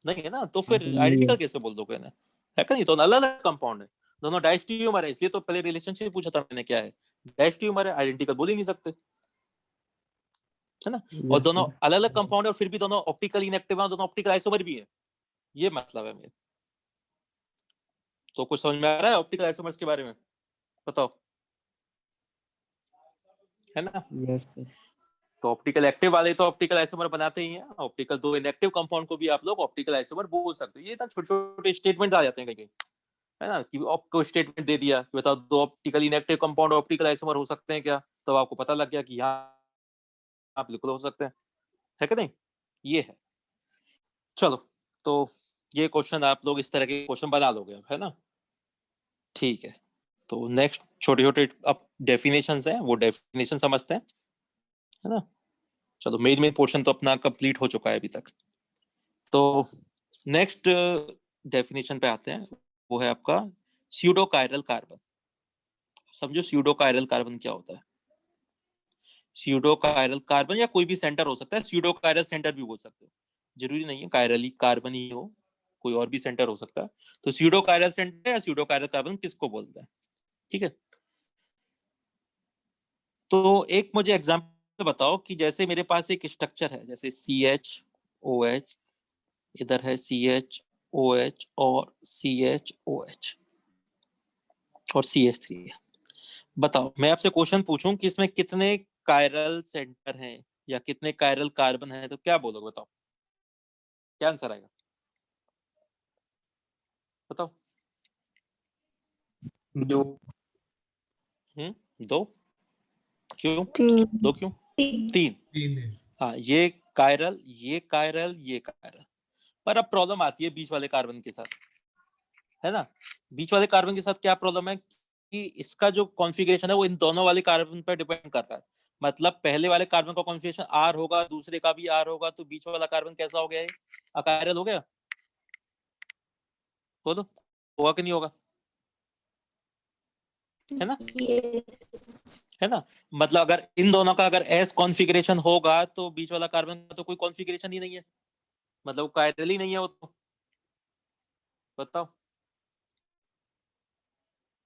नहीं है ना, तो हाँ फिर सर, नहीं है। आइडेंटिकल कैसे बोल दोगे ना? है क्या? नहीं, तो अलग अलग कंपाउंड है, दोनों डायस्टिरियोमर है, इसलिए तो पहले रिलेशनशिप पूछा था मैंने, क्या है डायस्टिरियोमर है, आइडेंटिकल बोल ही नहीं सकते, है ना? और यस दोनों सर। अलग अलग कंपाउंड है और फिर भी दोनों ऑप्टिकल इनएक्टिव है, दोनों ऑप्टिकल आइसोमर भी है, ये मतलब है मेरा। तो कुछ समझ में आ रहा है ऑप्टिकल आइसोमर्स के बारे में? बताओ, है ना? Yes sir. तो ऑप्टिकल एक्टिव वाले तो ऑप्टिकल आइसोमर बनाते ही हैं, ऑप्टिकल दो इनएक्टिव कंपाउंड को भी आप लोग ऑप्टिकल आइसोमर बोल सकते हो। ये इतना छोटे छोटे स्टेटमेंट आ जाते हैं कहीं, है ना, कि आपको स्टेटमेंट दे दिया कि बताओ दो optical inactive compound optical isomer हो सकते हैं क्या, तो आपको पता लग गया कि यहाँ आप बिल्कुल हो सकते हैं, है कि नहीं? ये है। चलो, तो ये क्वेश्चन आप लोग इस तरह के क्वेश्चन बना लोगे अब, है ना? ठीक है। तो नेक्स्ट छोटे छोटे अब डेफिनेशंस हैं, वो डेफिनेशन समझते हैं, है ना? चलो, मेन मेन पोर्शन तो अपना कंप्लीट हो चुका है अभी तक। तो नेक्स्ट डेफिनेशन पे आते हैं, वो है आपका स्यूडो कायरल कार्बन। समझो स्यूडो कायरल कार्बन क्या होता है। स्यूडो कायरल कार्बन या कोई भी सेंटर हो सकता है, स्यूडो कायरल सेंटर भी बोल सकते हो, जरूरी नहीं है कायरली कार्बन ही हो, कोई और भी सेंटर हो सकता है। तो स्यूडो कायरल सेंटर या स्यूडो कायरल कार्बन किसको बोलते हैं? ठीक है। तो एक मुझे एग्जांपल बताओ कि जैसे मेरे पास एक स्ट्रक्चर है, जैसे CHOH, इधर है CHOH और CHOH और CH3 है। बताओ, मैं आपसे क्वेश्चन पूछूं कि इसमें कितने कायरल सेंटर हैं या कितने कायरल कार्बन हैं, तो क्या बोलोगे? बताओ, क्या आंसर आएगा? बताओ। 2. दो? क्यों? 3 दो क्यों? 3? 3 है. हाँ, ये कायरल, ये कायरल, ये कायरल। पर अब प्रॉब्लम आती है बीच वाले कार्बन के साथ, है ना? बीच वाले कार्बन के साथ क्या प्रॉब्लम है कि इसका जो कॉन्फ़िगरेशन है वो इन दोनों वाले कार्बन पर डिपेंड करता है। मतलब पहले वाले कार्बन का कॉन्फ़िगरेशन R होगा, दूसरे का भी R होगा, तो बीच वाला कार्बन कैसा हो गया? अकायरल हो गया। बोलो, होगा कि नहीं होगा? है ना? yes है ना? मतलब अगर इन दोनों का अगर S कॉन्फ़िगरेशन होगा तो बीच वाला कार्बन का तो कोई कॉन्फ़िगरेशन ही नहीं है, मतलब वो कायरल ही नहीं है वो तो। बताओ,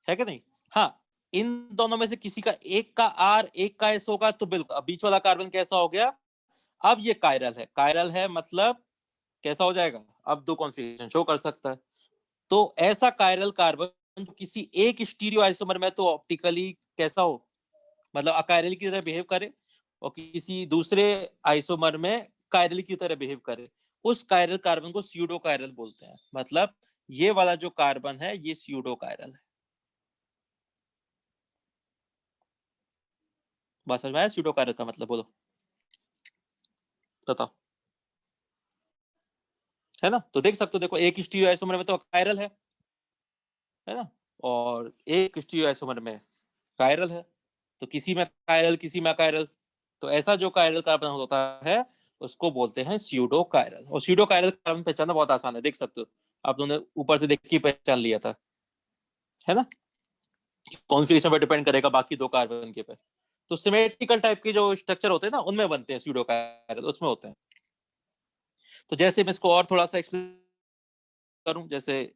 है कि नहीं? हाँ, इन दोनों में से किसी का एक का R एक का S होगा तो बिल्कुल, अब बीच वाला कार्बन कैसा हो गया, अब ये कायरल है मतलब कैसा हो जाएगा, अब दो कॉन्फ़िगरेशन शो कर सकता है। तो ऐसा कायरल कार्बन जो किसी एक स्टीरियो आइसोमर में तो ऑप्टिकली कैसा हो, मतलब अकायरल की तरह बिहेव करे, और किसी दूसरे आइसोमर में कायरल की तरह बिहेव करे, उस कायरल कार्बन को स्यूडो कायरल बोलते हैं। मतलब ये वाला जो कार्बन है ये स्यूडो कायरल है। बात समझ में आया स्यूडो कायरल का मतलब? बोलो, बताओ। है ना? तो देख सकते हो, देखो एक स्टीरियो आइसोमर में तो कायरल है ना, और एक स्टीरियो आइसोमर में कायरल है, तो किसी में कायरल किसी में कायरल, तो ऐसा जो कायरल कार्बन होता है उसको बोलते हैं स्यूडो कायरल। और स्यूडो कायरल कार्बन पहचानना बहुत आसान है, देख सकते हो आप लोगों ने ऊपर से देख के पहचान लिया था, है ना? कॉन्फ़िगरेशन पर डिपेंड करेगा बाकी दो कार्बन के पे। तो सिमेट्रिकल टाइप के जो स्ट्रक्चर होते हैं ना उनमें बनते हैं स्यूडो कायरल, उसमें होते हैं। तो जैसे मैं इसको और थोड़ा सा एक्सप्लेन करूं, जैसे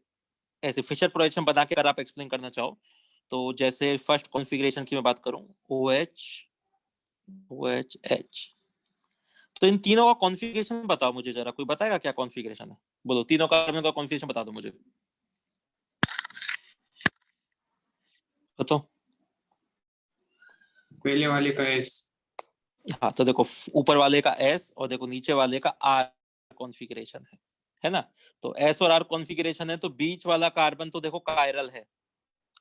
ऐसे फिशर प्रोजेक्शन बना के अगर आप एक्सप्लेन करना चाहो, तो जैसे फर्स्ट कॉन्फ़िगरेशन की मैं बात करूं, OH OHH, तो इन तीनों का कॉन्फ़िगरेशन बताओ मुझे जरा, कोई बताएगा क्या कॉन्फ़िगरेशन है? बोलो, तीनों कार्बन का कॉन्फ़िगरेशन बता दो मुझे, बताओ। पहले वाले का S। हाँ, तो देखो ऊपर वाले का S और देखो नीचे वाले का R कॉन्फ़िगरेशन है ना? तो S और R कॉन्फ़िगरेशन है, तो बीच वाला कार्बन तो देखो कायरल है।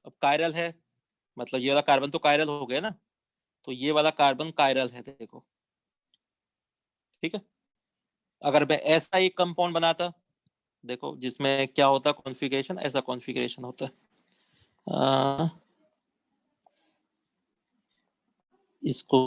अब कायरल है मतलब ये वाला कार्बन तो कायरल हो गया ना, तो ये वाला कार्बन कायरल है, देखो, ठीक है। अगर मैं ऐसा एक कंपाउंड बनाता, देखो जिसमें क्या होता कॉन्फ़िगरेशन, ऐसा कॉन्फ़िगरेशन होता है। इसको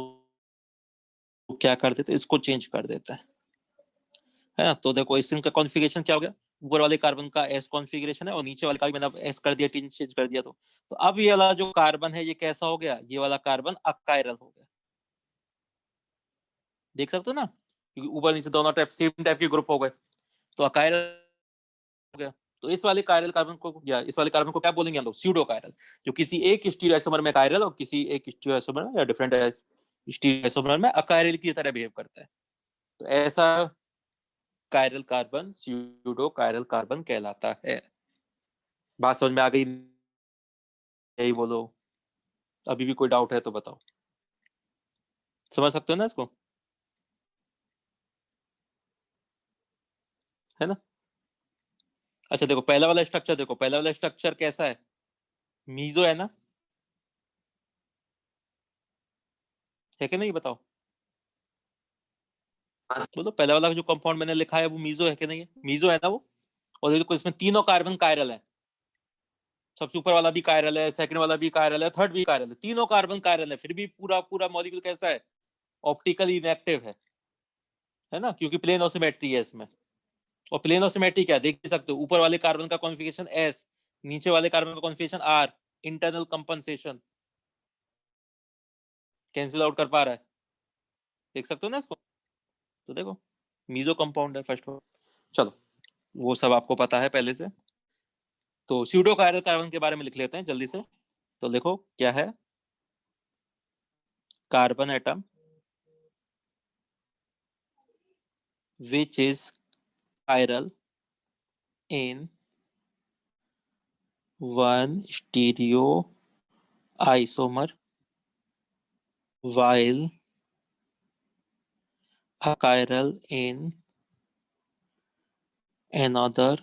क्या कर देते, इसको चेंज कर देता है ना? तो देखो इसका कॉन्फ़िगरेशन क्या हो गया, ऊपर वाले कार्बन का S कॉन्फ़िगरेशन है और नीचे वाले का भी मैंने S कर दिया, चेंज कर दिया, तो अब ये वाला जो कार्बन है ये कैसा हो गया, ये वाला कार्बन अकायरल हो गया। देख सकते हो ना, क्योंकि ऊपर नीचे दोनों टाइप सेम टाइप के ग्रुप हो गए, तो अकायरल हो गया। तो इस वाले कायरल कार्बन को या इस वाले कार्बन को क्या बोलेंगे हम लोग, स्यूडो कायरल, जो किसी एक स्टीरियो आइसोमर में कायरल और किसी एक स्टीरियो आइसोमर में या डिफरेंट स्टीरियो आइसोमर में अकायरल की तरह बिहेव करता है। तो ऐसा chiral carbon pseudo chiral carbon कहलाता है। बात समझ में आ गई? यही बोलो, अभी भी कोई डाउट है तो बताओ, समझ सकते हो ना इसको, है ना? अच्छा देखो पहला वाला स्ट्रक्चर, देखो पहला वाला स्ट्रक्चर कैसा है, मीजो है ना, है कि नहीं, बताओ, बोलो पहला वाला जो कंपाउंड मैंने लिखा है वो मीजो है कि नहीं है, मीजो है ना वो। और देखो इसमें तीनों कार्बन कायरल है, सबसे ऊपर वाला भी कायरल है, सेकंड वाला भी कायरल है, थर्ड भी कायरल है, तीनों कार्बन कायरल है, फिर भी पूरा पूरा मॉलिक्यूल कैसा है, ऑप्टिकली इनएक्टिव है ना, क्योंकि प्लेन ऑसिमेट्री है इसमें। और प्लेन ऑसिमेट्री क्या देख सकते हो, ऊपर वाले कार्बन का कॉन्फ़िगरेशन S, नीचे वाले कार्बन का configuration R, internal compensation cancel out कर पा रहा है, देख सकते हो ना इसको। तो देखो मीजो कंपाउंड है फर्स्ट। चलो वो सब आपको पता है पहले से, तो स्यूडो कायरल कार्बन के बारे में लिख लेते हैं जल्दी से। तो देखो क्या है, carbon atom which is chiral in one stereo isomer while achiral in another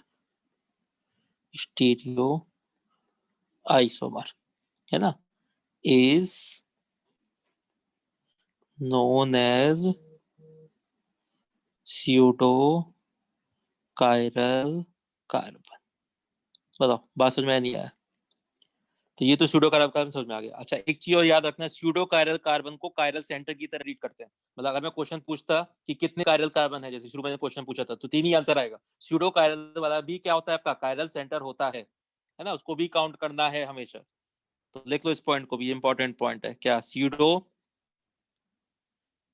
stereo isomer, है ना, is known as pseudo chiral carbon. बताओ बात समझ में नहीं आया? तो ये तो स्यूडो कायरल कार्बन समझ में आ गया। अच्छा एक चीज और याद रखना, स्यूडो कायरल कार्बन को कायरल सेंटर की तरह रीड करते हैं। मतलब अगर मैं क्वेश्चन पूछता कि कितने कायरल कार्बन है, जैसे शुरू में क्वेश्चन पूछा था, तो 3 ही आंसर आएगा। स्यूडो कायरल वाला भी क्या होता है आपका, कायरल सेंटर होता है ना, उसको भी काउंट करना है हमेशा। तो लिख लो इस पॉइंट को भी, इंपॉर्टेंट पॉइंट है क्या, pseudo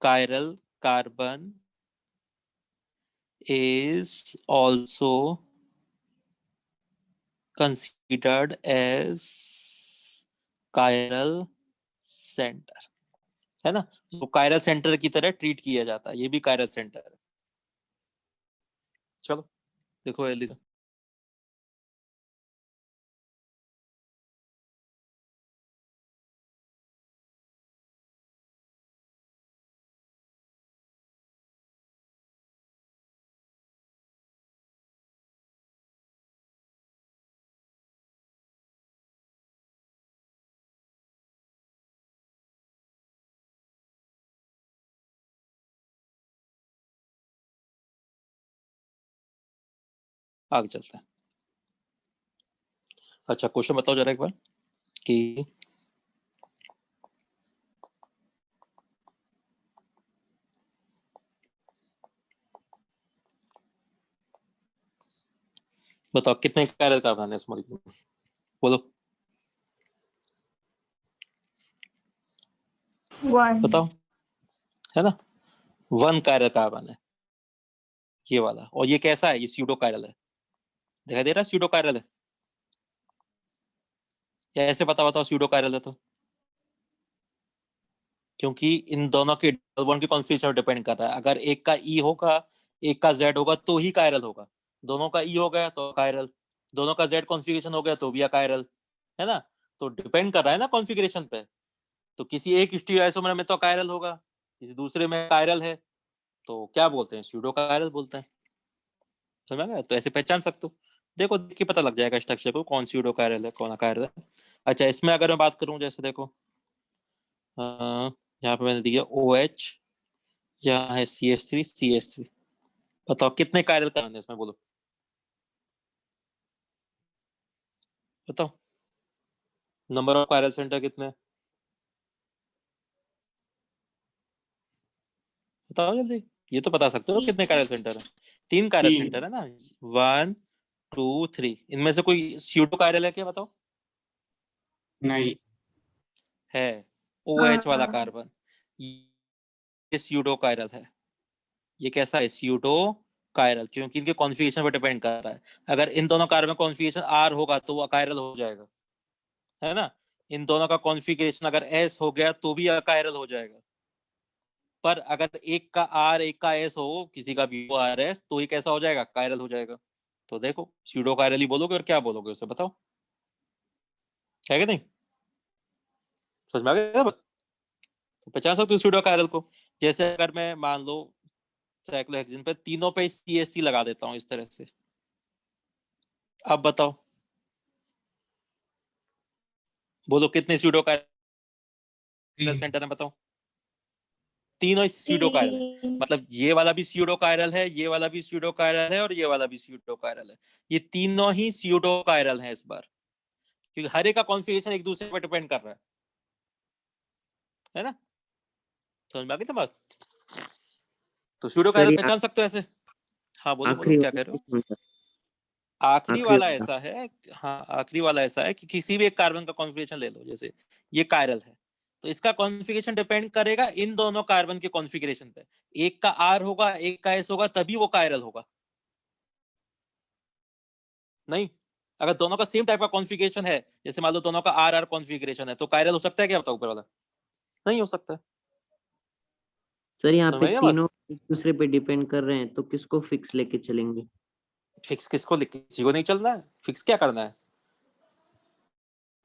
chiral carbon is also considered as chiral centre, है ना, तो कायरल सेंटर की तरह ट्रीट किया जाता है, ये भी कायरल सेंटर है। चलो देखो जल्दी से। आगे चलते हैं। अच्छा क्वेश्चन बताओ जरा एक बार कि बताओ कितने कायरल कार्बन है इस मॉलिक्यूल में, बोलो बताओ, है ना, 1 कायरल कार्बन है ये वाला, और ये कैसा है, ये स्यूडो कायरल है, दिखाई दे रहा है स्यूडो कायरल है, या ऐसे बताओ स्यूडो कायरल है तो, क्योंकि इन दोनों के डबल बॉन्ड की कॉन्फिगरेशन पर डिपेंड कर रहा है, अगर एक का ई होगा एक का जेड होगा तो ही कायरल होगा, दोनों का ई हो गया तो कायरल, दोनों का जेड कॉन्फिगरेशन हो गया तो भी कायरल, है ना, तो डिपेंड कर रहा है ना कॉन्फिगरेशन पे, तो किसी एक स्टीरियोआइसोमर में तो कायरल होगा, किसी दूसरे में कायरल है, तो क्या बोलते हैं, स्यूडो कायरल बोलते हैं, समझ में, तो ऐसे पहचान सकते हो, देखो देख के पता लग जाएगा स्ट्रक्चर को कौन स्यूडो कायरल है कौन अकायरल है। अच्छा इसमें अगर मैं बात करूं, जैसे देखो यहाँ पे मैंने दिया OH, यहाँ है CH3 बताओ कितने कायरल कार्बन है इसमें, बोलो बताओ, नंबर ऑफ कायरल सेंटर कितने हैं? बताओ जल्दी, ये तो बता सकते हो कितने कायरल सेंटर है, 3 कायरल सेंटर है ना, 1 2 3, इनमें से कोई स्यूडो कायरल है क्या, बताओ, नहीं। है OH वाला कार्बन, ये स्यूडो कायरल है, ये कैसा है स्यूडो कायरल, क्योंकि इनके कॉन्फिगरेशन पर डिपेंड कर रहा है, अगर इन दोनों कार्बन कॉन्फिगरेशन R होगा तो वो अकायरल हो जाएगा, है ना, इन दोनों का कॉन्फिगरेशन अगर S हो गया तो भी अकायरल हो जाएगा, पर अगर एक का R एक का S हो, किसी का भी RS, तो ही कैसा हो जाएगा, कायरल हो जाएगा, तो देखो स्यूडो कायरल ही बोलोगे और क्या बोलोगे उसे बताओ, है कि नहीं, समझ में आ गया, तो पहचान सकते हो स्यूडो कायरल को, जैसे अगर मैं मान लो साइक्लोहेक्सेन पे तीनों पे CH3 लगा देता हूँ इस तरह से, अब बताओ बोलो कितने स्यूडो कायरल सेंटर है, बताओ, तीनों स्यूडो कायरल है, मतलब ये वाला भी स्यूडो कायरल है, ये वाला भी स्यूडो कायरल है और ये वाला भी स्यूडो कायरल है, ये तीनों ही स्यूडो कायरल है इस बार, क्योंकि हर एक का कॉन्फ़िगरेशन एक दूसरे पर डिपेंड कर रहा है ना, समझ में आ गई तो बात, तो स्यूडो सर कायरल ये पहचान सकते हो ऐसे, हाँ बोलो बोलो आखिरी क्या वाला कह रहे हो, किस नंबर? आखिरी आखिरी वाला वाला। ऐसा है, हाँ आखिरी वाला ऐसा है कि किसी भी एक कार्बन का कॉन्फ़िगरेशन ले लो, जैसे ये कायरल है तो इसका कॉन्फ़िगरेशन डिपेंड करेगा इन दोनों कार्बन के कॉन्फ़िगरेशन पे, एक का R होगा एक का S होगा तभी वो कायरल होगा, नहीं अगर दोनों का सेम टाइप का कॉन्फ़िगरेशन है, जैसे मान लो दोनों का RR कॉन्फ़िगरेशन है, तो कायरल हो सकता है क्या, बताओ ऊपर वाला, नहीं हो सकता, सर यहाँ समझ पे में आई ना बात, तीनों एक दूसरे पे डिपेंड कर रहे हैं, तो किसको फिक्स लेके चलेंगे? फिक्स किसको, किसी को नहीं चलना है, फिक्स क्या करना है,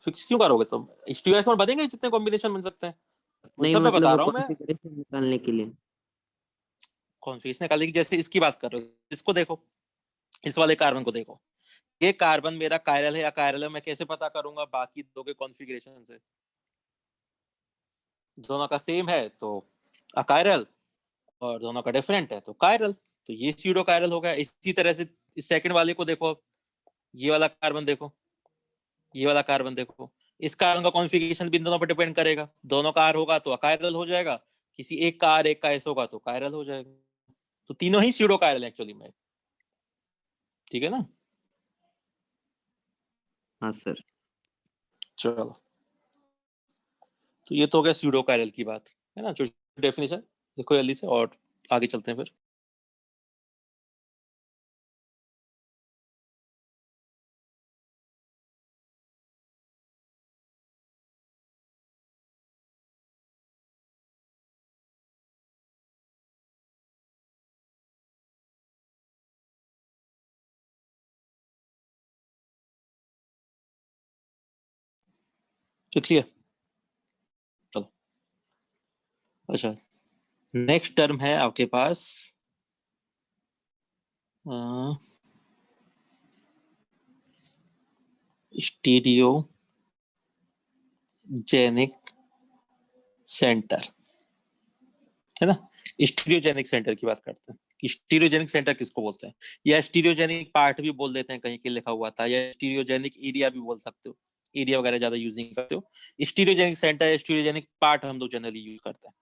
फिक्स क्यों करोगे तुम, स्टीरियो में बनेंगे जितने कॉम्बिनेशन बन सकते हैं, उन नहीं सब में बता मतलब रहा हूँ मैं, कॉन्फ़िगरेशन निकालने के लिए। कॉन्फ़िगरेशन निकालने की, जैसे इसकी बात कर रहे हो, इसको देखो, इस वाले कार्बन को देखो, ये कार्बन मेरा कायरल है या कायरल है, मैं कैसे पता करूंगा, बाकी दो के कॉन्फ़िगरेशन से, दोनों का सेम है तो अकायरल, और दोनों का डिफरेंट है तो कायरल, तो ये स्यूडो कायरल हो गया, इसी तरह से इस सेकंड वाले को देखो, ये वाला कार्बन देखो, ये वाला कार्बन देखो, इस कार्बन का कॉन्फ़िगरेशन भी इन दोनों पर डिपेंड करेगा, दोनों का R होगा तो अकायरल हो जाएगा, किसी एक का R एक का S होगा तो कायरल हो जाएगा, तो तीनों ही स्यूडो कायरल एक्चुअली में, ठीक है ना, हाँ सर। चलो तो ये तो हो गया स्यूडो कायरल की बात, है ना, जो डेफिनेशन देखो जल्दी से, और आगे चलते हैं फिर। क्लियर? चलो, अच्छा, नेक्स्ट टर्म है आपके पास स्टीरियोजेनिक सेंटर, है ना? स्टीरियोजेनिक सेंटर की बात करते हैं कि स्टीरियोजेनिक सेंटर किसको बोलते हैं, या स्टीरियोजेनिक पार्ट भी बोल देते हैं, कहीं के लिखा हुआ था, या स्टीरियोजेनिक एरिया भी बोल सकते हो, एरिया वगैरह ज्यादा यूज नहीं करते हो। स्टीरियोजेनिक सेंटर या स्टीरियोजेनिक पार्ट हम लोग जनरली यूज करते हैं,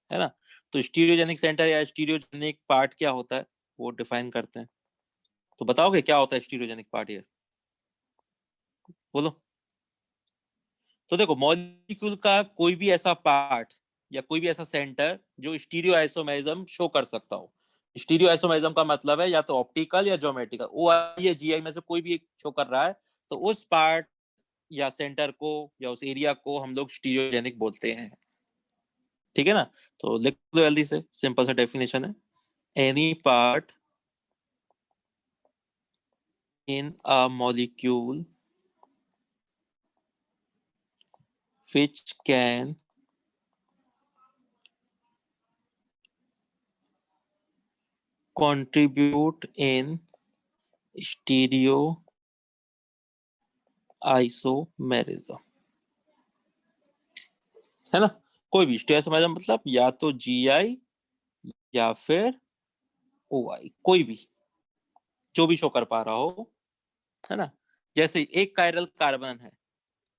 है ना? तो स्टीरियोजेनिक सेंटर या स्टीरियोजेनिक पार्ट क्या होता है वो डिफाइन करते हैं। तो बताओगे क्या होता है स्टीरियोजेनिक पार्ट? ये बोलो। तो देखो, मॉलिक्यूल का कोई भी ऐसा पार्ट या कोई भी ऐसा सेंटर जो स्टीरियो आइसोमेरिज्म शो कर सकता हो। स्टीरियो आइसोमेरिज्म का मतलब है या तो ऑप्टिकल या ज्योमेट्रिकल, ओ आई या जी आई में से कोई भी एक शो कर रहा है, तो उस पार्ट या सेंटर को या उस एरिया को हम लोग स्टीरियोजेनिक बोलते हैं। ठीक है ना? तो लिख लो जल्दी से, सिंपल सा डेफिनेशन है, any part in a molecule which can contribute in stereo isomerism, है ना? कोई भी स्टीरियो आइसोमेरिज्म मतलब या तो GI या फिर OI, कोई भी जो भी शो कर पा रहा हो, है ना? जैसे एक कायरल कार्बन है,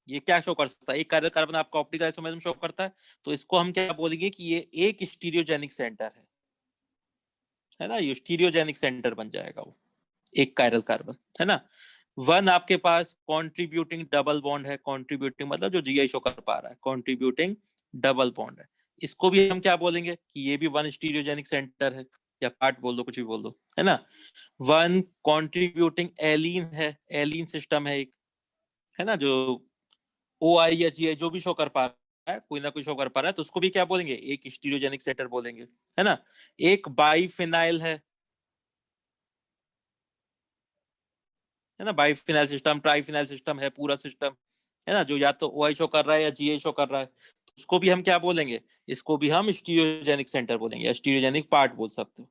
ये क्या शो कर सकता है? एक कायरल कार्बन आपका ऑप्टिकल आइसोमेरिज्म शो करता है, तो इसको हम क्या बोलेंगे कि ये एक स्टीरियोजेनिक सेंटर है ना? ये स्टीरियोजेनिक सेंटर बन जाएगा वो, एक कायरल कार्बन, है ना? वन आपके पास कॉन्ट्रीब्यूटिंग डबल बॉन्ड है, कॉन्ट्रीब्यूटिंग मतलब जो जीआई शो कर पा रहा है, कॉन्ट्रीब्यूटिंग डबल बॉन्ड है, इसको भी हम क्या बोलेंगे कि ये भी वन स्टीरियोजेनिक सेंटर है, या पार्ट बोल दो, कुछ भी बोल दो, है ना? वन कॉन्ट्रीब्यूटिंग एलीन है, एलीन सिस्टम है एक, है ना? जो ओ आई या जी आई जो भी शो कर पा रहा है, कोई ना कोई शो कर पा रहा है, तो उसको भी क्या बोलेंगे? एक स्टीरियोजेनिक सेंटर बोलेंगे, है ना? एक बाइफिनाइल है ना? बाइफिनाइल सिस्टम, ट्राइफिनाइल सिस्टम है, पूरा सिस्टम, है ना? जो या तो ओ आई शो कर रहा है या जी आई शो कर रहा है, तो उसको भी हम क्या बोलेंगे? इसको भी हम स्टीरियोजेनिक सेंटर बोलेंगे या स्टीरियोजेनिक पार्ट बोल सकते हो।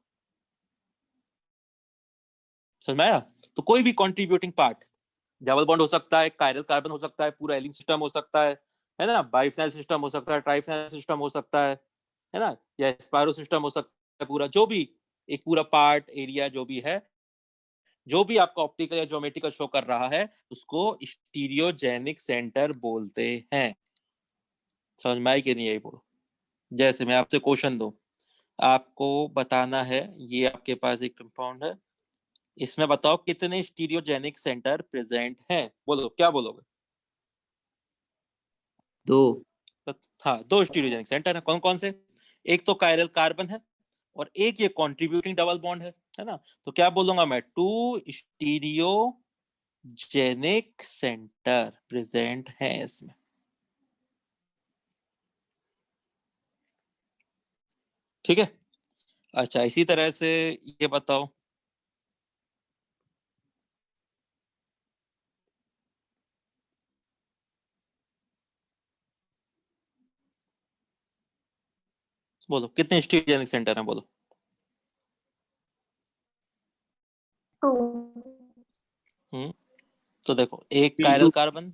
समझ में आया? तो कोई भी कंट्रीब्यूटिंग पार्ट, डबल बॉन्ड हो सकता है, कायरल कार्बन हो सकता है, पूरा एलिंग सिस्टम हो सकता है ना? बाइफिनाइल सिस्टम हो सकता है, ट्राइफिनाइल सिस्टम हो सकता है ना? या स्पायरो सिस्टम हो सकता है, पूरा जो भी एक पूरा पार्ट एरिया जो भी है, जो भी आपका ऑप्टिकल या ज्योमेट्रिकल शो कर रहा है, उसको स्टीरियोजेनिक सेंटर बोलते हैं। समझ में आई कि नहीं? यही बोलो। जैसे मैं आपसे क्वेश्चन दूं, आपको बताना है, ये आपके पास एक कंपाउंड है, इसमें बताओ कितने स्टीरियोजेनिक सेंटर प्रेजेंट हैं? बोलो, क्या बोलोगे? दो। तो, हाँ, दो स्टीरियोजेनिक सेंटर है। कौन कौन से? एक तो कायरल कार्बन है और एक ये कॉन्ट्रीब्यूटिंग डबल बॉन्ड है ना? तो क्या बोलूंगा मैं? टू स्टीरियोजेनिक सेंटर प्रेजेंट है इसमें। ठीक है? अच्छा, इसी तरह से ये बताओ, बोलो कितने स्टीरियोजेनिक सेंटर हैं? बोलो। तो देखो, एक कायरल टू। कार्बन,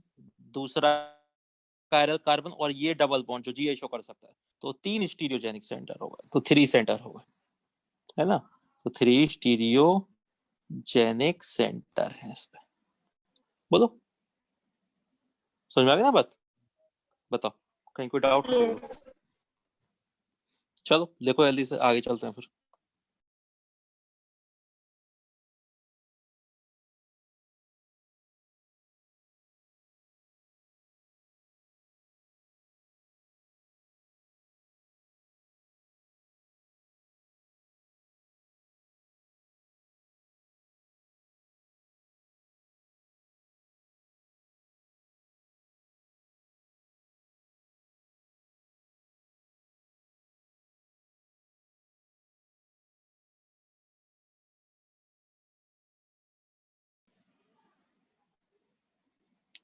दूसरा कायरल कार्बन, और ये डबल बॉन्ड जो जी शो कर सकता है, तो तीन स्टीरियोजेनिक सेंटर हो गए, तो थ्री सेंटर हो गए, है ना? तो थ्री स्टीरियोजेनिक सेंटर है इसमें। बोलो, समझ में आ गया ना बात? बताओ, कहीं कोई डाउट? चलो देखो, जल्दी से आगे चलते हैं फिर।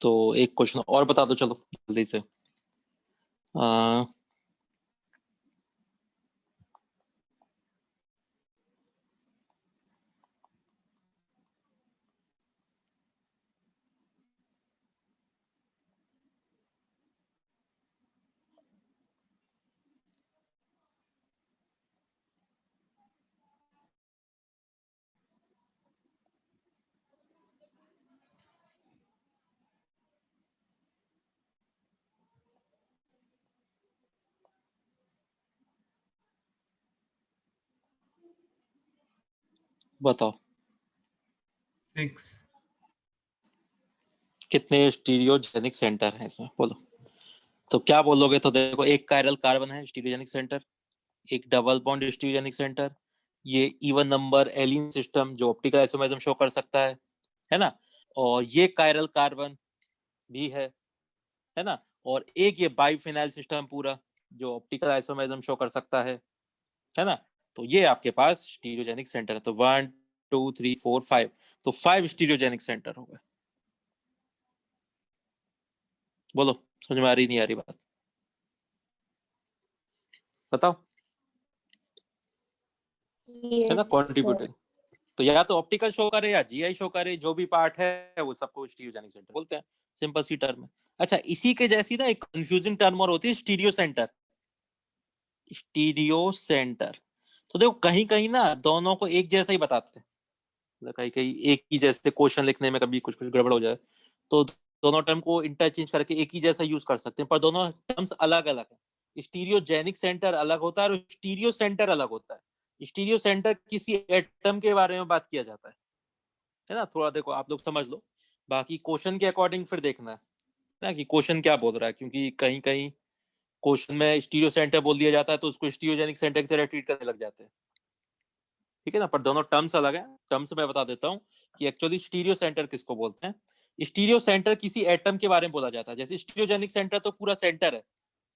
तो एक क्वेश्चन और बता दो, चलो जल्दी से। अ, बताओ 6. कितने स्टीरियोजेनिक सेंटर हैं इसमें, बोलो। तो क्या बोलोगे, तो देखो एक कायरल कार्बन है स्टीरियोजेनिक सेंटर, एक डबल बॉन्ड स्टीरियोजेनिक सेंटर, ये इवन नंबर एलिन सिस्टम जो ऑप्टिकल आइसोमरिज्म शो कर सकता है ना, और ये कायरल कार्बन भी है ना, और एक ये बाइफिनाइल सिस्टम पूरा जो ऑप्टिकल आइसोमरिज्म शो कर सकता है ना। तो ये आपके पास स्टीरियोजेनिक सेंटर है। तो 1 2 3 4 5, तो 5 स्टीरियोजेनिक सेंटर हो गए। बोलो समझ में आ रही नहीं आ रही बात, बताओ। है ना, कॉन्ट्रीब्यूटिंग। तो या तो ऑप्टिकल शो करे या जीआई शो करे, जो भी पार्ट है वो सबको स्टीरियोजेनिक सेंटर बोलते हैं, सिंपल सी टर्म है। अच्छा, इसी के जैसी ना एक कंफ्यूजिंग टर्म और होती है स्टीरियो सेंटर। स्टीरियो सेंटर, तो देखो कहीं कहीं ना दोनों को एक जैसा ही बताते हैं, कहीं कहीं एक ही जैसे क्वेश्चन लिखने में कभी कुछ कुछ गड़बड़ हो जाए तो दोनों टर्म को इंटरचेंज करके एक ही जैसा यूज कर सकते हैं, पर दोनों टर्म्स अलग अलग है। स्टीरियोजेनिक सेंटर अलग होता है और स्टीरियो सेंटर अलग होता है। स्टीरियो सेंटर किसी एटम के बारे में बात किया जाता है ना। थोड़ा देखो आप लोग समझ लो, बाकी क्वेश्चन के अकॉर्डिंग फिर देखना है ना कि क्वेश्चन क्या बोल रहा है, क्योंकि कहीं कहीं क्वेश्चन में स्टीरियो सेंटर बोल दिया जाता है तो उसको स्टीरियोजेनिक सेंटर की तरह ट्रीट करने लग जाते हैं, ठीक है ना। पर दोनों टर्म्स अलग हैं। टर्म्स मैं बता देता हूँ कि एक्चुअली स्टीरियो सेंटर किसको बोलते हैं। स्टीरियो सेंटर किसी एटम के बारे में बोला जाता है। जैसे स्टीरियोजेनिक सेंटर तो पूरा सेंटर है,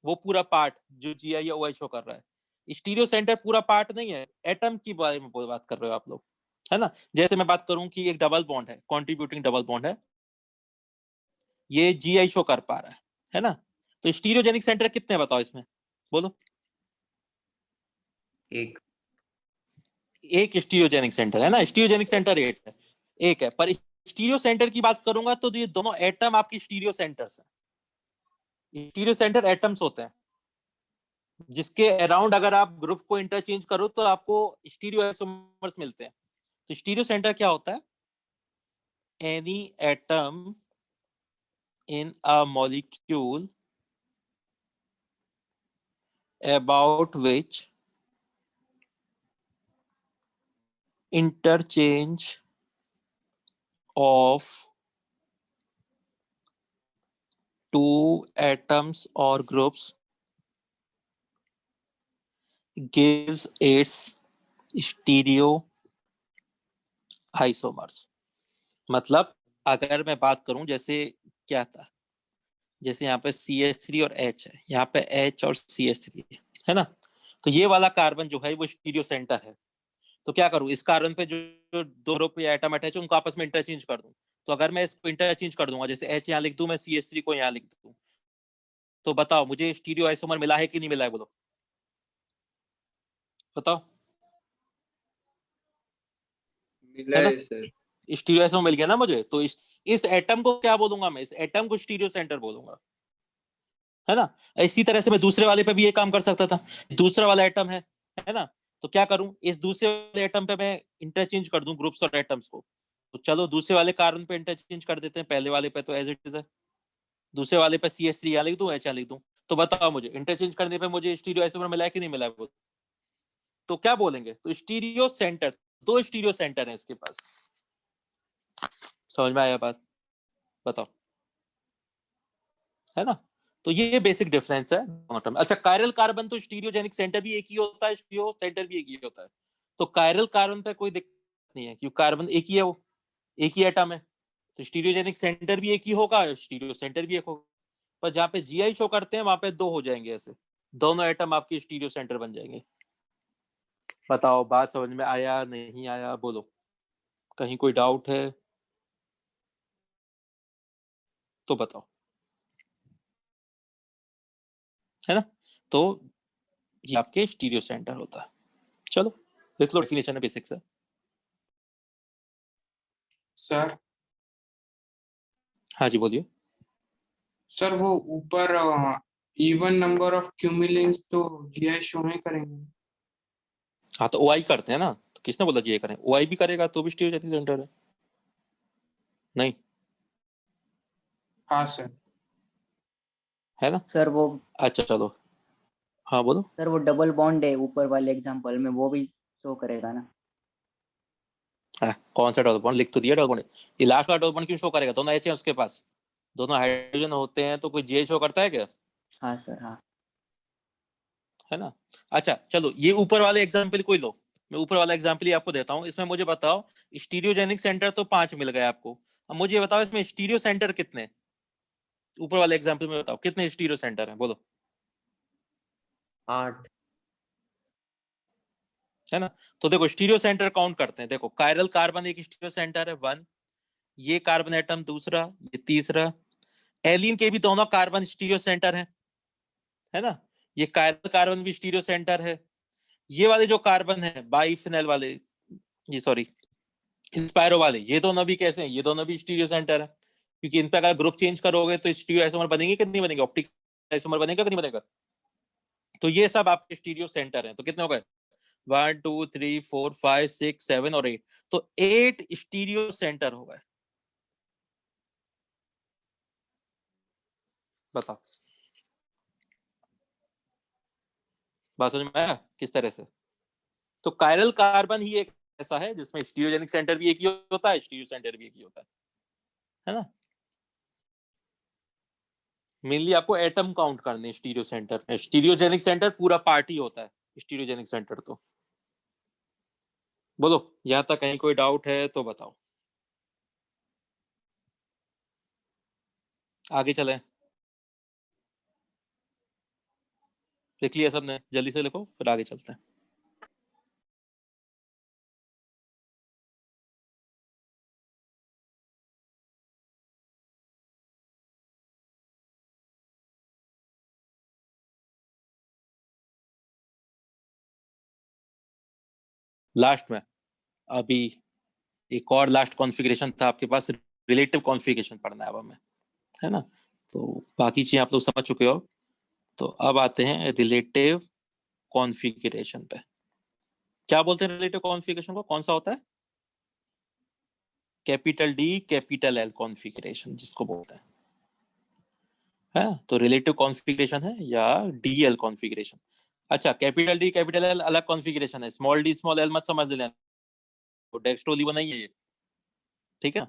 वो पूरा पार्ट जो जीआई या ओआई शो कर रहा है। स्टीरियो सेंटर पूरा पार्ट नहीं है, एटम की बारे में बात कर रहे हो आप लोग, है ना। जैसे मैं बात करूं कि एक डबल बॉन्ड है, कॉन्ट्रीब्यूटिंग डबल बॉन्ड है, ये जीआई शो कर पा रहा है ना। तो स्टीरियोजेनिक सेंटर कितने बताओ इसमें, बोलो। एक। एक स्टीरियोजेनिक सेंटर है ना, स्टीरियोजेनिक सेंटर एक है। पर स्टीरियो सेंटर की बात करूंगा तो ये दोनों एटम आपकी स्टीरियो सेंटर्स हैं। स्टीरियो सेंटर एटम्स होते हैं जिसके अराउंड अगर आप ग्रुप को इंटरचेंज करो तो आपको स्टीरियो आइसोमर्स मिलते हैं। तो स्टीरियो सेंटर क्या होता है, any atom in a molecule about which interchange of two atoms or groups gives its stereo isomers। मतलब अगर मैं बात करूं, जैसे क्या था, जैसे यहाँ पे CH3 और H है, यहाँ पे H और CH3 है ना। तो ये वाला कार्बन जो है वो स्टीरियो सेंटर है। तो क्या करूं, इस कार्बन पे जो दो ग्रुप या एटम अटैच है उनको आपस में इंटरचेंज कर दूं। तो अगर मैं इसको इंटरचेंज कर दूंगा, जैसे H यहाँ लिख दूं, मैं CH3 को यहाँ लिख दूं, तो बताओ मुझे स्टीरियो आइसोमर मिला है कि नहीं मिला है, बोलो बताओ। मिला है ना, है सर। स्टीरियो आइसोमर मिल गया ना मुझे, तो इस एटम को क्या बोलूंगा मैं, इस एटम को स्टीरियो सेंटर बोलूंगा, है ना। इसी तरह से मैं दूसरे वाले पे भी ये काम कर सकता था। दूसरा वाला एटम है ना, तो क्या करूं, इस दूसरे वाले एटम पे मैं इंटरचेंज कर दूं ग्रुप्स और एटम्स को। तो चलो दूसरे वाले कार्बन पे इंटरचेंज कर देते हैं, पहले वाले पे तो एज इट इज है। दूसरे वाले पे CH3 यहाँ लिख दूं, H यहाँ लिख दूं। तो बताओ मुझे इंटरचेंज करने पे मुझे स्टीरियो आइसोमर मिला है कि नहीं मिला है, तो क्या बोलेंगे, तो स्टीरियो सेंटर, दो स्टीरियो सेंटर है इसके पास। समझ में आया बात, बताओ, है ना। तो ये बेसिक डिफरेंस है दोनों टर्म। अच्छा, कायरल कार्बन तो स्टीरियोजेनिक सेंटर भी एक ही होता है, स्टीरियो सेंटर भी एक ही होता है। तो कायरल कार्बन पे कोई दिक्कत नहीं है क्योंकि कार्बन एक ही है, वो एक ही एटम है। तो स्टीरियोजेनिक सेंटर भी एक ही होगा, स्टीरियो सेंटर भी एक होगा। पर जहाँ पे जीआई शो करते हैं वहां पे दो हो जाएंगे, ऐसे दोनों एटम आपके स्टीरियो सेंटर बन जाएंगे। बताओ बात समझ में आया नहीं आया, बोलो, कहीं कोई डाउट है तो बताओ, है ना। तो ये आपके स्टीरियो सेंटर होता है। चलो देख लो, डेफिनेशन है, बेसिक्स है। सर हाँ जी बोलिए। सर वो ऊपर इवन नंबर ऑफ क्यूमिलेंस तो जीआई शो नहीं करेंगे। हाँ तो ओआई करते हैं ना, तो किसने बोला जीए करें? ओआई भी करेगा तो भी स्टीरियो सेंटर है। नहीं हाँ सर। है ना। सर वो अच्छा चलो, हाँ बोलो। सर वो डबल बॉन्ड है ऊपर वाले एग्जांपल में, वो भी शो करेगा ना? हाँ, कौन सा डबल बॉन्ड? लिख तो दिया डबल बॉन्ड। ये लास्ट वाला डबल बॉन्ड क्यों शो करेगा? दोनों एच है उसके पास, दोनों हाइड्रोजन होते हैं, तो कोई जे शो करता है क्या? हाँ सर, हाँ। है ना। अच्छा चलो, ये ऊपर वाले एग्जाम्पल कोई लो, मैं ऊपर वाला एग्जाम्पल ही आपको देता हूँ। इसमें मुझे बताओ, स्टीरियोजेनिक सेंटर तो 5 मिल गए आपको। अब मुझे ये बताओ इसमें स्टीरियो सेंटर कितने? ऊपर वाले एग्जाम्पल में बताओ कितने स्टीरियो सेंटर हैं, बोलो। 8। है ना। तो देखो स्टीरियो सेंटर काउंट करते हैं। देखो कायरल कार्बन एक स्टीरियो सेंटर है 1, ये कार्बन एटम दूसरा, ये तीसरा। एलिन के भी दोनों कार्बन स्टीरियो सेंटर है ना। ये कायरल कार्बन भी स्टीरियो सेंटर है। ये वाले जो कार्बन है बाइफिनाइल वाले, ये सॉरी स्पायरो वाले, ये दोनों भी कैसे हैं? ये दोनों भी स्टीरियो सेंटर है, क्योंकि इन पे अगर ग्रुप चेंज करोगे तो स्टीरियो आइसोमर बनेंगे कि नहीं बनेंगे? ऑप्टिक आइसोमर बनेगा कि नहीं बनेगा? तो ये सब आपके स्टीरियो सेंटर हैं। तो कितने हो गए? 1 2 3 4 5 6 7 और 8। तो 8 स्टीरियो सेंटर हो गए। बताओ, बात समझ में आया किस तरह से? तो कायरल कार्बन ही एक ऐसा है जिसमें स्टीरियोजेनिक सेंटर भी एक ही होता है, स्टीरियो सेंटर भी एक ही होता है ना। मेनली आपको एटम काउंट करने स्टीरियो सेंटर में। स्टीरियोजेनिक सेंटर पूरा पार्ट ही होता है स्टीरियोजेनिक सेंटर। तो बोलो, यहां तक कहीं कोई डाउट है तो बताओ, आगे चले। लिख लिया सबने? जल्दी से लिखो फिर आगे चलते हैं। लास्ट में अभी एक और लास्ट कॉन्फ़िगरेशन था आपके पास, रिलेटिव कॉन्फ़िगरेशन पढ़ना है अब हमें, है ना। तो बाकी चीजें आप लोग समझ चुके हो। तो अब आते हैं रिलेटिव कॉन्फ़िगरेशन पे। क्या बोलते हैं रिलेटिव कॉन्फ़िगरेशन को? कौन सा होता है? Capital D capital L configuration जिसको बोलते हैं, है। तो रिलेटिव कॉन्फ़िगरेशन है या डीएल कॉन्फ़िगरेशन। अच्छा, कैपिटल डी कैपिटल एल अलग कॉन्फ़िगरेशन है, स्मॉल डी स्मॉल एल मत समझ लेना, तो डेक्स्ट्रोलीवो नहीं है ये, ठीक है।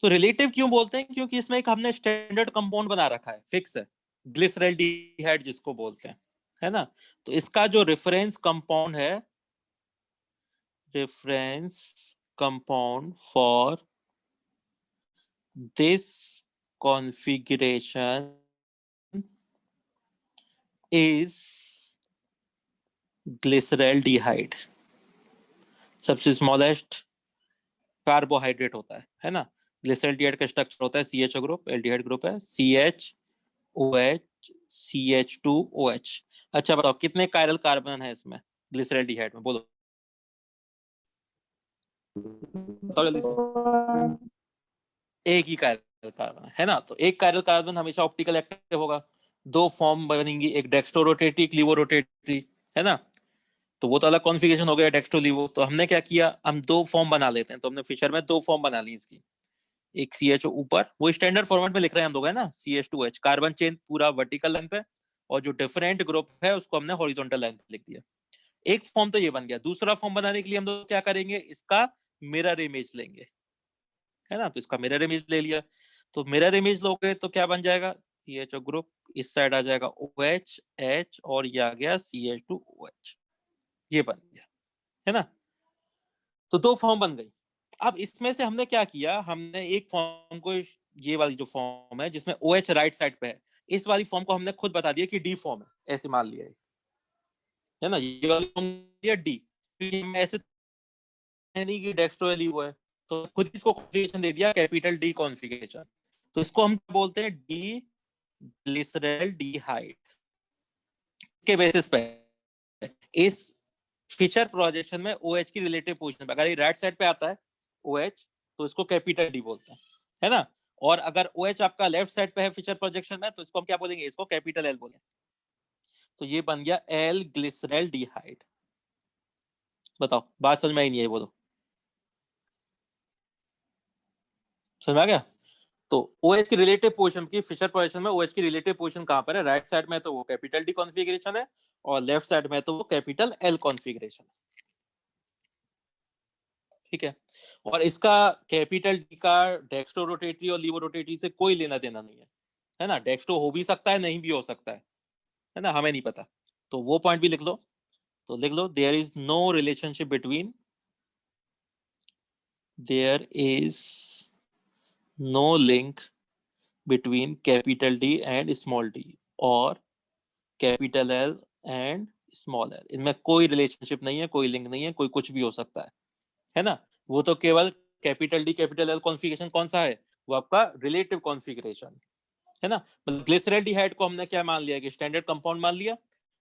तो रिलेटिव क्यों बोलते हैं? क्योंकि इसमें एक हमने स्टैंडर्ड कंपाउंड बना रखा है, फिक्स है, ग्लिसरॉल्डिहाइड जिसको बोलते हैं, है ना। तो इसका जो रेफरेंस कंपाउंड है, reference compound for this configuration is glyceraldehyde. सबसे स्मॉलेस्ट कार्बोहाइड्रेट होता है ना। ग्लिसरॉल्डिहाइड का स्ट्रक्चर होता है CHO ग्रुप, एल्डिहाइड ग्रुप है CHOH CH2OH। अच्छा बताओ कितने कायरल कार्बन है इसमें ग्लिसरॉल्डिहाइड में, बोलो बताओ जल्दी से। एक ही कायरल कार्बन है ना। तो एक कायरल कार्बन हमेशा ऑप्टिकल एक्टिव होगा। दो फॉर्म बनेंगी, एक डेक्स्ट्रो रोटेटरी, क्लीवो रोटेटरी, है ना। तो वो तो अलग कॉन्फ़िगरेशन हो गया डेक्स्ट्रो लीवो। तो हमने क्या किया, हम दो फॉर्म बना लेते हैं। तो हमने फिशर में दो फॉर्म बना ली इसकी। एक CHO ऊपर, वो स्टैंडर्ड फॉर्मेट में लिख रहे हैं हम लोग, है ना। CH2H कार्बन चेन पूरा वर्टिकल लाइन पे, और जो डिफरेंट ग्रुप है उसको हमने हॉरिजॉन्टल लाइन पे लिख दिया। एक फॉर्म तो ये बन गया। दूसरा फॉर्म बनाने के लिए हम लोग क्या करेंगे, इसका मिरर इमेज लेंगे, है ना। तो इसका मिरर इमेज ले लिया। तो मिरर इमेज लोगे तो क्या बन जाएगा, CHO ग्रुप इस साइड आ जाएगा OH H, और ये आ गया CH2OH, ये बन गया, है ना। तो दो फॉर्म बन गई। अब इसमें से हमने क्या किया, हमने एक फॉर्म को, ये वाली जो फॉर्म है जिसमें OH राइट साइड पे है, इस वाली फॉर्म को हमने खुद बता दिया कि डी फॉर्म है, ऐसे मान लिया है ना। ये वाली फॉर्म दिया डी, क्योंकि मैं ऐसे नहीं कि डेक्स्ट्रोलीवो है, तो खुद इसको कॉन्फ़िगरेशन दे दिया कैपिटल डी कॉन्फ़िगरेशन। तो इसको हम बोलते हैं डी ग्लिसरॉल्डिहाइड, के बेसिस पे इस फिशर प्रोजेक्शन में OH की रिलेटिव पोजीशन पे अगर ये राइट साइड पे आता है OH तो इसको कैपिटल डी बोलते हैं, है ना। और अगर OH आपका लेफ्ट साइड पे है फिशर प्रोजेक्शन में तो इसको हम क्या बोलेंगे, इसको कैपिटल L बोलेंगे। तो ये बन गया एल ग्लिसरॉल डिहाइड। बताओ, बात समझ में आई नहीं है, बोलो समझ में आ गया। तो OH की रिलेटिव पोजीशन की फिशर पोजीशन में OH की रिलेटिव पोजीशन कहां पर है, राइट साइड में तो वो कैपिटल डी कॉन्फ़िगरेशन है और लेफ्ट साइड में तो वो कैपिटल L कॉन्फ़िगरेशन है, ठीक है। और इसका कैपिटल डी का डेक्स्ट्रो रोटेटरी और लीवो रोटेटरी से कोई लेना देना नहीं है ना। डेक्स्ट्रो हो भी सकता है, नहीं भी हो सकता है ना, हमें नहीं पता। तो वो पॉइंट भी लिख लो। तो लिख लो there is no relationship between, there is no link between capital D and small D और capital L and small L. इनमें कोई रिलेशनशिप नहीं है, कोई लिंक नहीं है, कोई कुछ भी हो सकता है ना। वो तो केवल capital D capital L configuration कौन सा है, वो आपका रिलेटिव कॉन्फ़िगरेशन है ना। मतलब ग्लिसरॉल डिहाइड को हमने क्या मान लिया कि स्टैंडर्ड कंपाउंड मान लिया,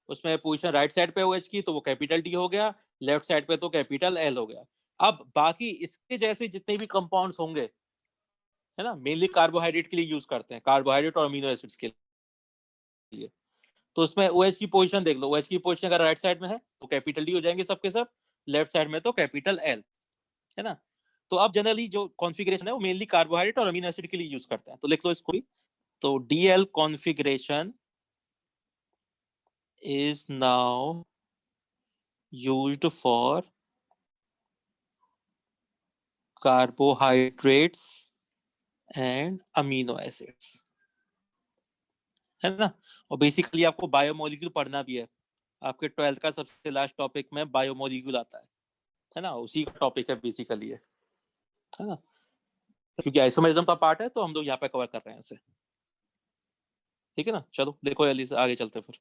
उसमें पोजीशन राइट साइड पे OH की तो वो कैपिटल डी हो गया, लेफ्ट साइड पे तो कैपिटल L हो गया। अब बाकी इसके जैसे जितने भी कंपाउंड्स होंगे, है ना, मेनली कार्बोहाइड्रेट के लिए यूज करते हैं, कार्बोहाइड्रेट और अमीनो एसिड्स के लिए। तो उसमें OH की पोजीशन देख लो, OH की पोजीशन अगर राइट साइड में है तो कैपिटल डी हो जाएंगे सबके सब, लेफ्ट साइड में तो कैपिटल L, है ना। तो अब जनरली जो कॉन्फ़िगरेशन है वो मेनली कार्बोहाइड्रेट और अमीनो एसिड के लिए यूज करते हैं, तो लिख लो इसको भी। तो DL configuration is now used for carbohydrates and amino acids, है ना। और बेसिकली आपको बायोमोलिक्यूल पढ़ना भी है, आपके 12th का सबसे लास्ट टॉपिक में बायोमोलिक्यूल आता है ना, उसी का टॉपिक है बेसिकली है ना। क्योंकि आइसोमेरिज्म का पार्ट है तो हम लोग यहाँ पे कवर कर रहे हैं इसे, ठीक है ना। चलो देखो जल्दी से आगे चलते फिर।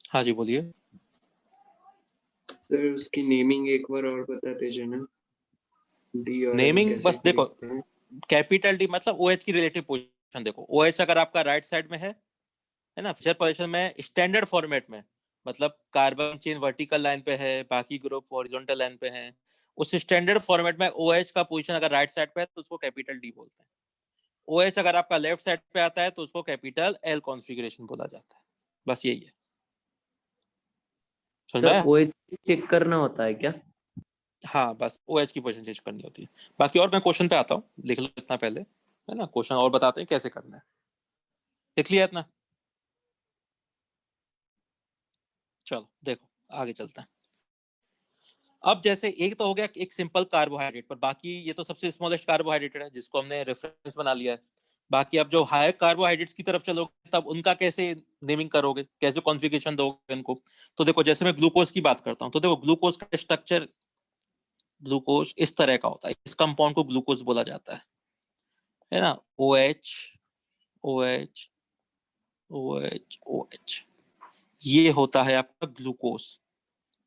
हाँ जी बोलिए। सर उसकी नेमिंग एक बार और बता दीजिए ना, डी और एल नेमिंग कैसे बस देखो, लिखते हैं? कैपिटल डी मतलब OH की रिलेटिव पोजीशन देखो, OH अगर आपका राइट साइड में है ना, फिशर पोजीशन में स्टैंडर्ड फॉर्मेट में, मतलब कार्बन चेन वर्टिकल लाइन पे है, बाकी ग्रुप हॉरिजॉन्टल लाइन पे है, उस स्टैंडर्ड फॉर्मेट में OH का पोजीशन अगर राइट साइड पे है तो उसको कैपिटल डी बोलते हैं। OH अगर आपका लेफ्ट साइड पे आता है तो उसको कैपिटल L कॉन्फ़िगरेशन बोला जाता है, बस यही है, समझ में सर आया? OH चेक करना होता है क्या? हाँ बस OH की पोजीशन चेंज करनी होती है। बाकी और मैं क्वेश्चन पे आता हूँ, लिख लो इतना पहले, है ना, क्वेश्चन और बताते हैं कैसे करना है, लिख लिया इतना। चलो देखो आगे चलते हैं। अब जैसे एक तो हो गया एक सिंपल कार्बोहाइड्रेट, पर बाकी ये तो सबसे स्मॉलेस्ट कार्बोहाइड्रेट है जिसको हमने रेफरेंस बना लिया है। बाकी अब जो हायर कार्बोहाइड्रेट्स की तरफ चलोगे तब उनका कैसे नेमिंग करोगे, कैसे कॉन्फ़िगरेशन दोगे उनको। तो देखो जैसे मैं ग्लूकोज की बात करता हूँ, तो देखो ग्लूकोज का स्ट्रक्चर, ग्लूकोज इस तरह का होता है, इस कंपाउंड को ग्लूकोज बोला जाता है ना। OH OH OH OH, ये होता है आपका ग्लूकोज,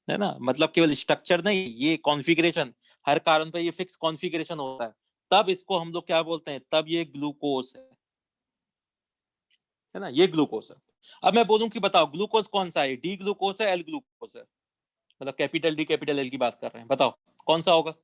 है ना। मतलब केवल स्ट्रक्चर नहीं, ये कॉन्फ़िगरेशन, हर कार्बन पे ये फिक्स कॉन्फ़िगरेशन होता है, तब इसको हम लोग क्या बोलते हैं, तब ये ग्लूकोज है ना, ये ग्लूकोज है। अब मैं बोलूं कि बताओ ग्लूकोज कौन सा है, डी ग्लूकोज है एल ग्लूकोज है, मतलब कैपिटल डी कैपिटल एल की बात कर रहे हैं, बताओ कौन सा होगा।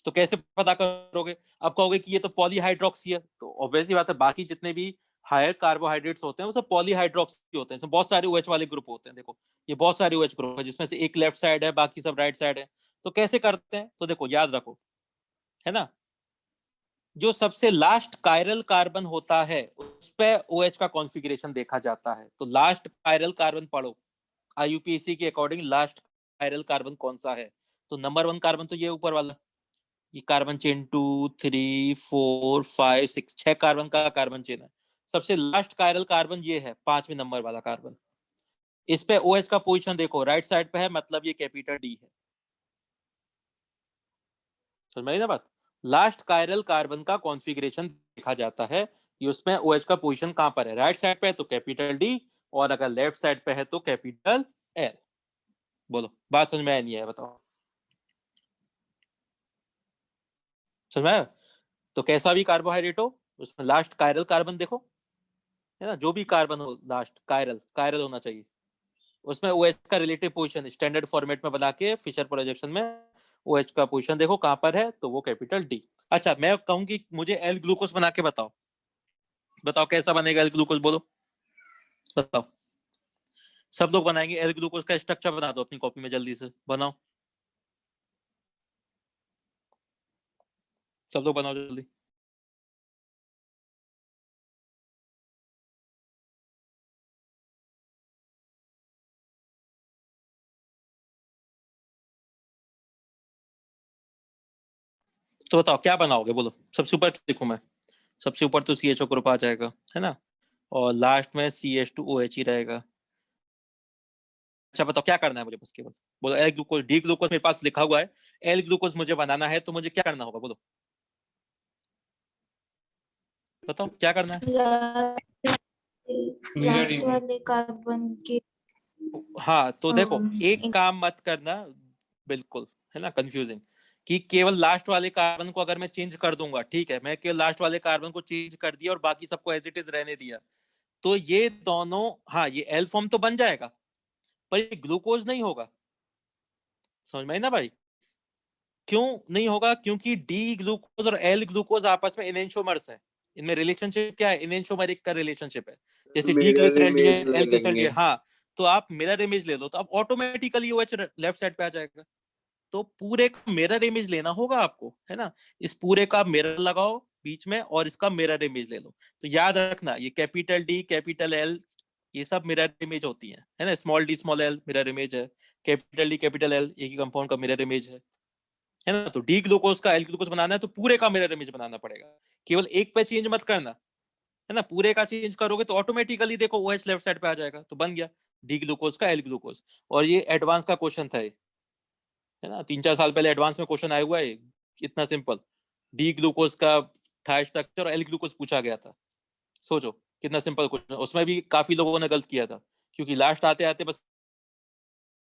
तो कैसे पता करोगे, अब कहोगे कि ये तो पॉलीहाइड्रोक्सी है, तो ऑब्वियसली बात है बाकी जितने भी हायर कार्बोहाइड्रेट्स होते हैं वो सब पॉलीहाइड्रोक्सी होते हैं, इसमें बहुत सारे OH वाले ग्रुप होते हैं। देखो ये बहुत सारे OH ग्रुप है जिसमें से एक लेफ्ट साइड है, बाकी सब राइट साइड है। तो कैसे करते हैं, तो देखो याद रखो, है ना, जो सबसे लास्ट कायरल कार्बन होता है उस पे OH का कॉन्फ़िगरेशन देखा जाता है। तो लास्ट कायरल कार्बन पढ़ो, IUPAC के अकॉर्डिंग लास्ट कायरल कार्बन कौन सा है? तो नंबर 1 कार्बन तो ये ऊपर वाला, ये कार्बन चेन 2 3 4 5 6 6 कार्बन का कार्बन चेन है। सबसे लास्ट कायरल कार्बन ये है, 5वें नंबर वाला कार्बन। इस पे OH का पोजीशन देखो, राइट साइड पे है, मतलब ये कैपिटल D है। समझ में आई ना बात? लास्ट कायरल कार्बन का कॉन्फ़िगरेशन देखा जाता है कि उसमें OH का पोजीशन कहां पर है। राइट साइड पे है तो कैपिटल D, और अगर लेफ्ट साइड पे है तो कैपिटल L। बोलो, बात समझ में आई नहीं है? बताओ, समझ में आया? तो कैसा भी कार्बोहाइड्रेट हो, उसमें लास्ट कायरल कार्बन देखो, है ना? जो भी कार्बन हो लास्ट कायरल कायरल होना चाहिए। उसमें OH का रिलेटिव पोजीशन स्टैंडर्ड फॉर्मेट में बना के फिशर प्रोजेक्शन में OH का पोजीशन देखो कहां पर है, तो वो कैपिटल D। अच्छा, मैं कहूं कि मुझे L ग्लूकोज बना के बताओ, बताओ कैसा बनेगा L ग्लूकोज? बोलो, बताओ। सब लोग बनाएंगे L ग्लूकोज का स्ट्रक्चर, बना दो अपनी कॉपी में, जल्दी से बनाओ, सब लोग बनाओ जल्दी। तो बताओ क्या बनाओगे, बोलो। सबसे ऊपर लिखूं मैं? सबसे ऊपर तो CHO ग्रुप आ जाएगा, है ना? और लास्ट में CH2OH ही रहेगा। अच्छा बताओ क्या करना है मुझे, बस केवल बोलो। L ग्लूकोज D ग्लूकोज मेरे पास लिखा हुआ है, L ग्लूकोज मुझे बनाना है, तो मुझे क्या करना होगा? बोलो, बताओ क्या करना है? मिरर लास्ट वाले कार्बन के हाँ, तो देखो, एक एक काम मत करना, बिल्कुल, है ना, कंफ्यूजिंग, कि केवल लास्ट वाले कार्बन को अगर मैं चेंज कर दूंगा, ठीक है, मैं केवल लास्ट वाले कार्बन को चेंज कर दिया और बाकी सबको एज इट इज रहने दिया, तो ये दोनों, हाँ, ये एल फॉर्म तो बन जाएगा, पर ये ग्लूकोज नहीं होगा। समझ में आई ना भाई? क्यों नहीं होगा? क्योंकि डी ग्लूकोज और एल ग्लूकोज आपस में इनेंशोमर्स है। इनमें रिलेशनशिप क्या है? इनेंशोमरिक का रिलेशनशिप है। जैसे D mirror glycerol D image ले एल ग्लिसरॉल डी, लेंगे। हाँ, तो आप मिरर इमेज ले लो, तो अब ऑटोमेटिकली OH लेफ्ट साइड पे आ जाएगा। तो पूरे का मिरर इमेज लेना होगा आपको, है ना? इस पूरे का मिरर लगाओ बीच में और इसका मिरर इमेज ले लो। तो याद रखना, ये कैपिटल डी कैपिटल एल ये सब मिरर इमेज होती है ना? Small D small L mirror image है, कैपिटल डी कैपिटल एल एक ही कंपाउंड का मिरर इमेज है ना? तो डी ग्लूकोज का एल ग्लूकोज बनाना है तो पूरे का मिरर इमेज बनाना पड़ेगा, केवल एक पे चेंज मत करना, है ना? पूरे का चेंज करोगे तो ऑटोमेटिकली देखो OH लेफ्ट साइड पे आ जाएगा, तो बन गया डी ग्लूकोज का एल ग्लूकोज। और ये एडवांस का क्वेश्चन था, है ना? 3-4 साल पहले एडवांस में क्वेश्चन आया हुआ है, इतना सिंपल, डी ग्लूकोज का था स्ट्रक्चर और एल ग्लूकोज पूछा गया था। सोचो कितना सिंपल क्वेश्चन, उसमें भी काफी लोगों ने गलत किया था, क्योंकि लास्ट आते आते बस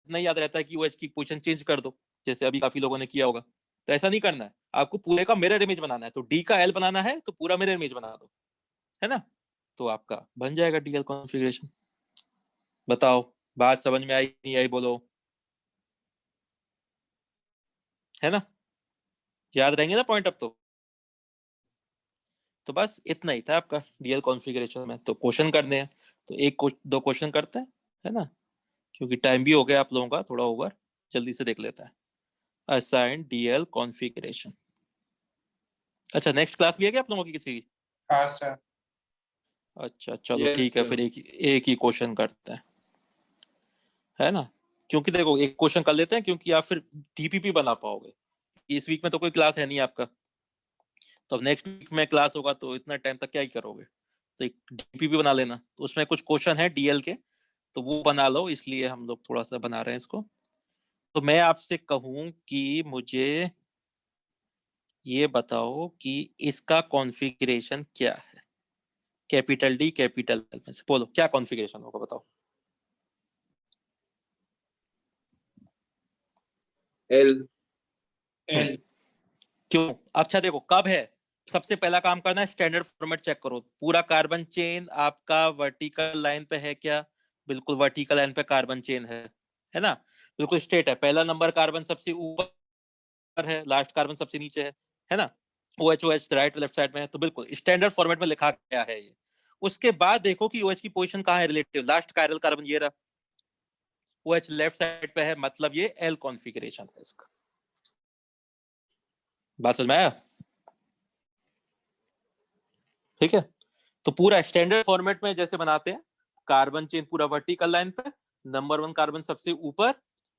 नहीं याद रहता है कि OH की पोजीशन चेंज कर दो, जैसे अभी काफी लोगों ने किया होगा। तो ऐसा नहीं करना है, आपको पूरे का मिरर इमेज बनाना है। तो डी का एल बनाना है तो पूरा मिरर इमेज बना दो, है ना? तो आपका बन जाएगा डीएल कॉन्फ़िगरेशन। बताओ, बात समझ में आई नहीं आई? बोलो, है ना? याद रहेंगे ना पॉइंट अब तो बस इतना ही था आपका डीएल कॉन्फ़िगरेशन में। तो क्वेश्चन करने हैं, तो एक दो क्वेश्चन करते हैं, है ना? क्योंकि टाइम भी हो गया आप लोगों का थोड़ा ओवर, जल्दी से देख लेते हैं। Assign DL configuration. अच्छा, नेक्स्ट क्लास भी है क्या आप लोगों की किसी की? हाँ सर। अच्छा चलो यस ठीक है, सर। फिर एक ही क्वेश्चन करते हैं, है ना? क्योंकि देखो एक क्वेश्चन कर लेते हैं, क्योंकि आप फिर टीपीपी बना पाओगे। इस वीक में तो कोई क्लास है नहीं आपका, तो अब नेक्स्ट वीक में क्लास होगा, तो इतना टाइम तक क्या ही करोगे? तो एक डीपीपी बना लेना, तो उसमें कुछ क्वेश्चन है डीएल के, तो वो बना लो, इसलिए हम लोग थोड़ा सा बना रहे हैं इसको। तो मैं आपसे कहूं कि मुझे ये बताओ कि इसका कॉन्फ़िगरेशन क्या है, कैपिटल डी कैपिटल एल में से बोलो क्या कॉन्फ़िगरेशन होगा, बताओ। एल। एल। क्यों? अच्छा देखो, कब है सबसे पहला काम करना है, स्टैंडर्ड फॉर्मेट चेक करो, पूरा कार्बन चेन आपका वर्टिकल लाइन पे है क्या? बिल्कुल वर्टिकल लाइन पे कार्बन चेन है ना? बिल्कुल स्ट्रेट है, पहला नंबर कार्बन सबसे ऊपर है, लास्ट कार्बन सबसे नीचे है ना? OH राइट लेफ्ट साइड में है, तो बिल्कुल स्टैंडर्ड फॉर्मेट में लिखा गया है ये। उसके बाद देखो कि OH की पोजीशन कहाँ है रिलेटिव, लास्ट कायरल कार्बन ये रहा, OH लेफ्ट साइड पे है, मतलब ये एल कॉन्फ़िगरेशन है इसका। बात समझ में आया? ठीक है, तो पूरा स्टैंडर्ड फॉर्मेट में जैसे बनाते हैं, कार्बन चेन पूरा वर्टिकल लाइन पे, नंबर 1 कार्बन सबसे ऊपर,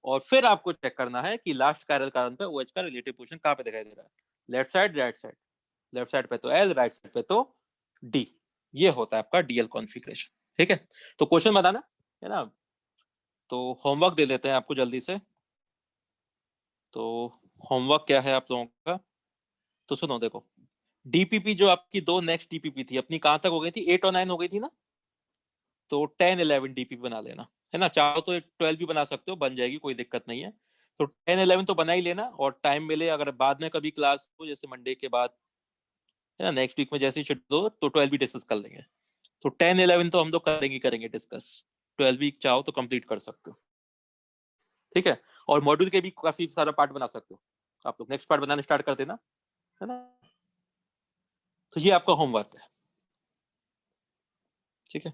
और फिर आपको चेक करना है कि लास्ट कायरल कार्बन पे OH का रिलेटिव पोजीशन कहाँ पे दिखाई दे रहा है, left side right side, left side पे तो L, राइट साइड पे तो D। ये होता है आपका DL कॉन्फ़िगरेशन। ठीक है, तो क्वेश्चन बताना है ना, तो होमवर्क दे देते हैं आपको जल्दी से। तो होमवर्क क्या है आप लोगों का, तो सुनो देखो, डीपीपी जो आपकी दो नेक्स्ट डीपीपी थी अपनी कहां तक हो गई थी, 8 और 9 हो गई थी ना, तो 10-11 डीपीपी बना लेना, है ना, चाहो तो 12 भी बना सकते हो, बन जाएगी, कोई दिक्कत नहीं है। तो 10-11 तो बना ही लेना, और टाइम मिले अगर बाद में कभी क्लास हो, जैसे मंडे के बाद, है ना, नेक्स्ट वीक में जैसे ही शेड्यूल हो, तो 12 भी डिस्कस कर लेंगे। तो 10-11 तो हम लोग करेंगे डिस्कस, 12 वीक चाहो तो कंप्लीट कर सकते हो। ठीक है, और मॉड्यूल के भी काफी सारा पार्ट बना सकते हो आप लोग, नेक्स्ट पार्ट बनाना स्टार्ट कर देना, है ना। तो ये आपका होमवर्क है, ठीक है।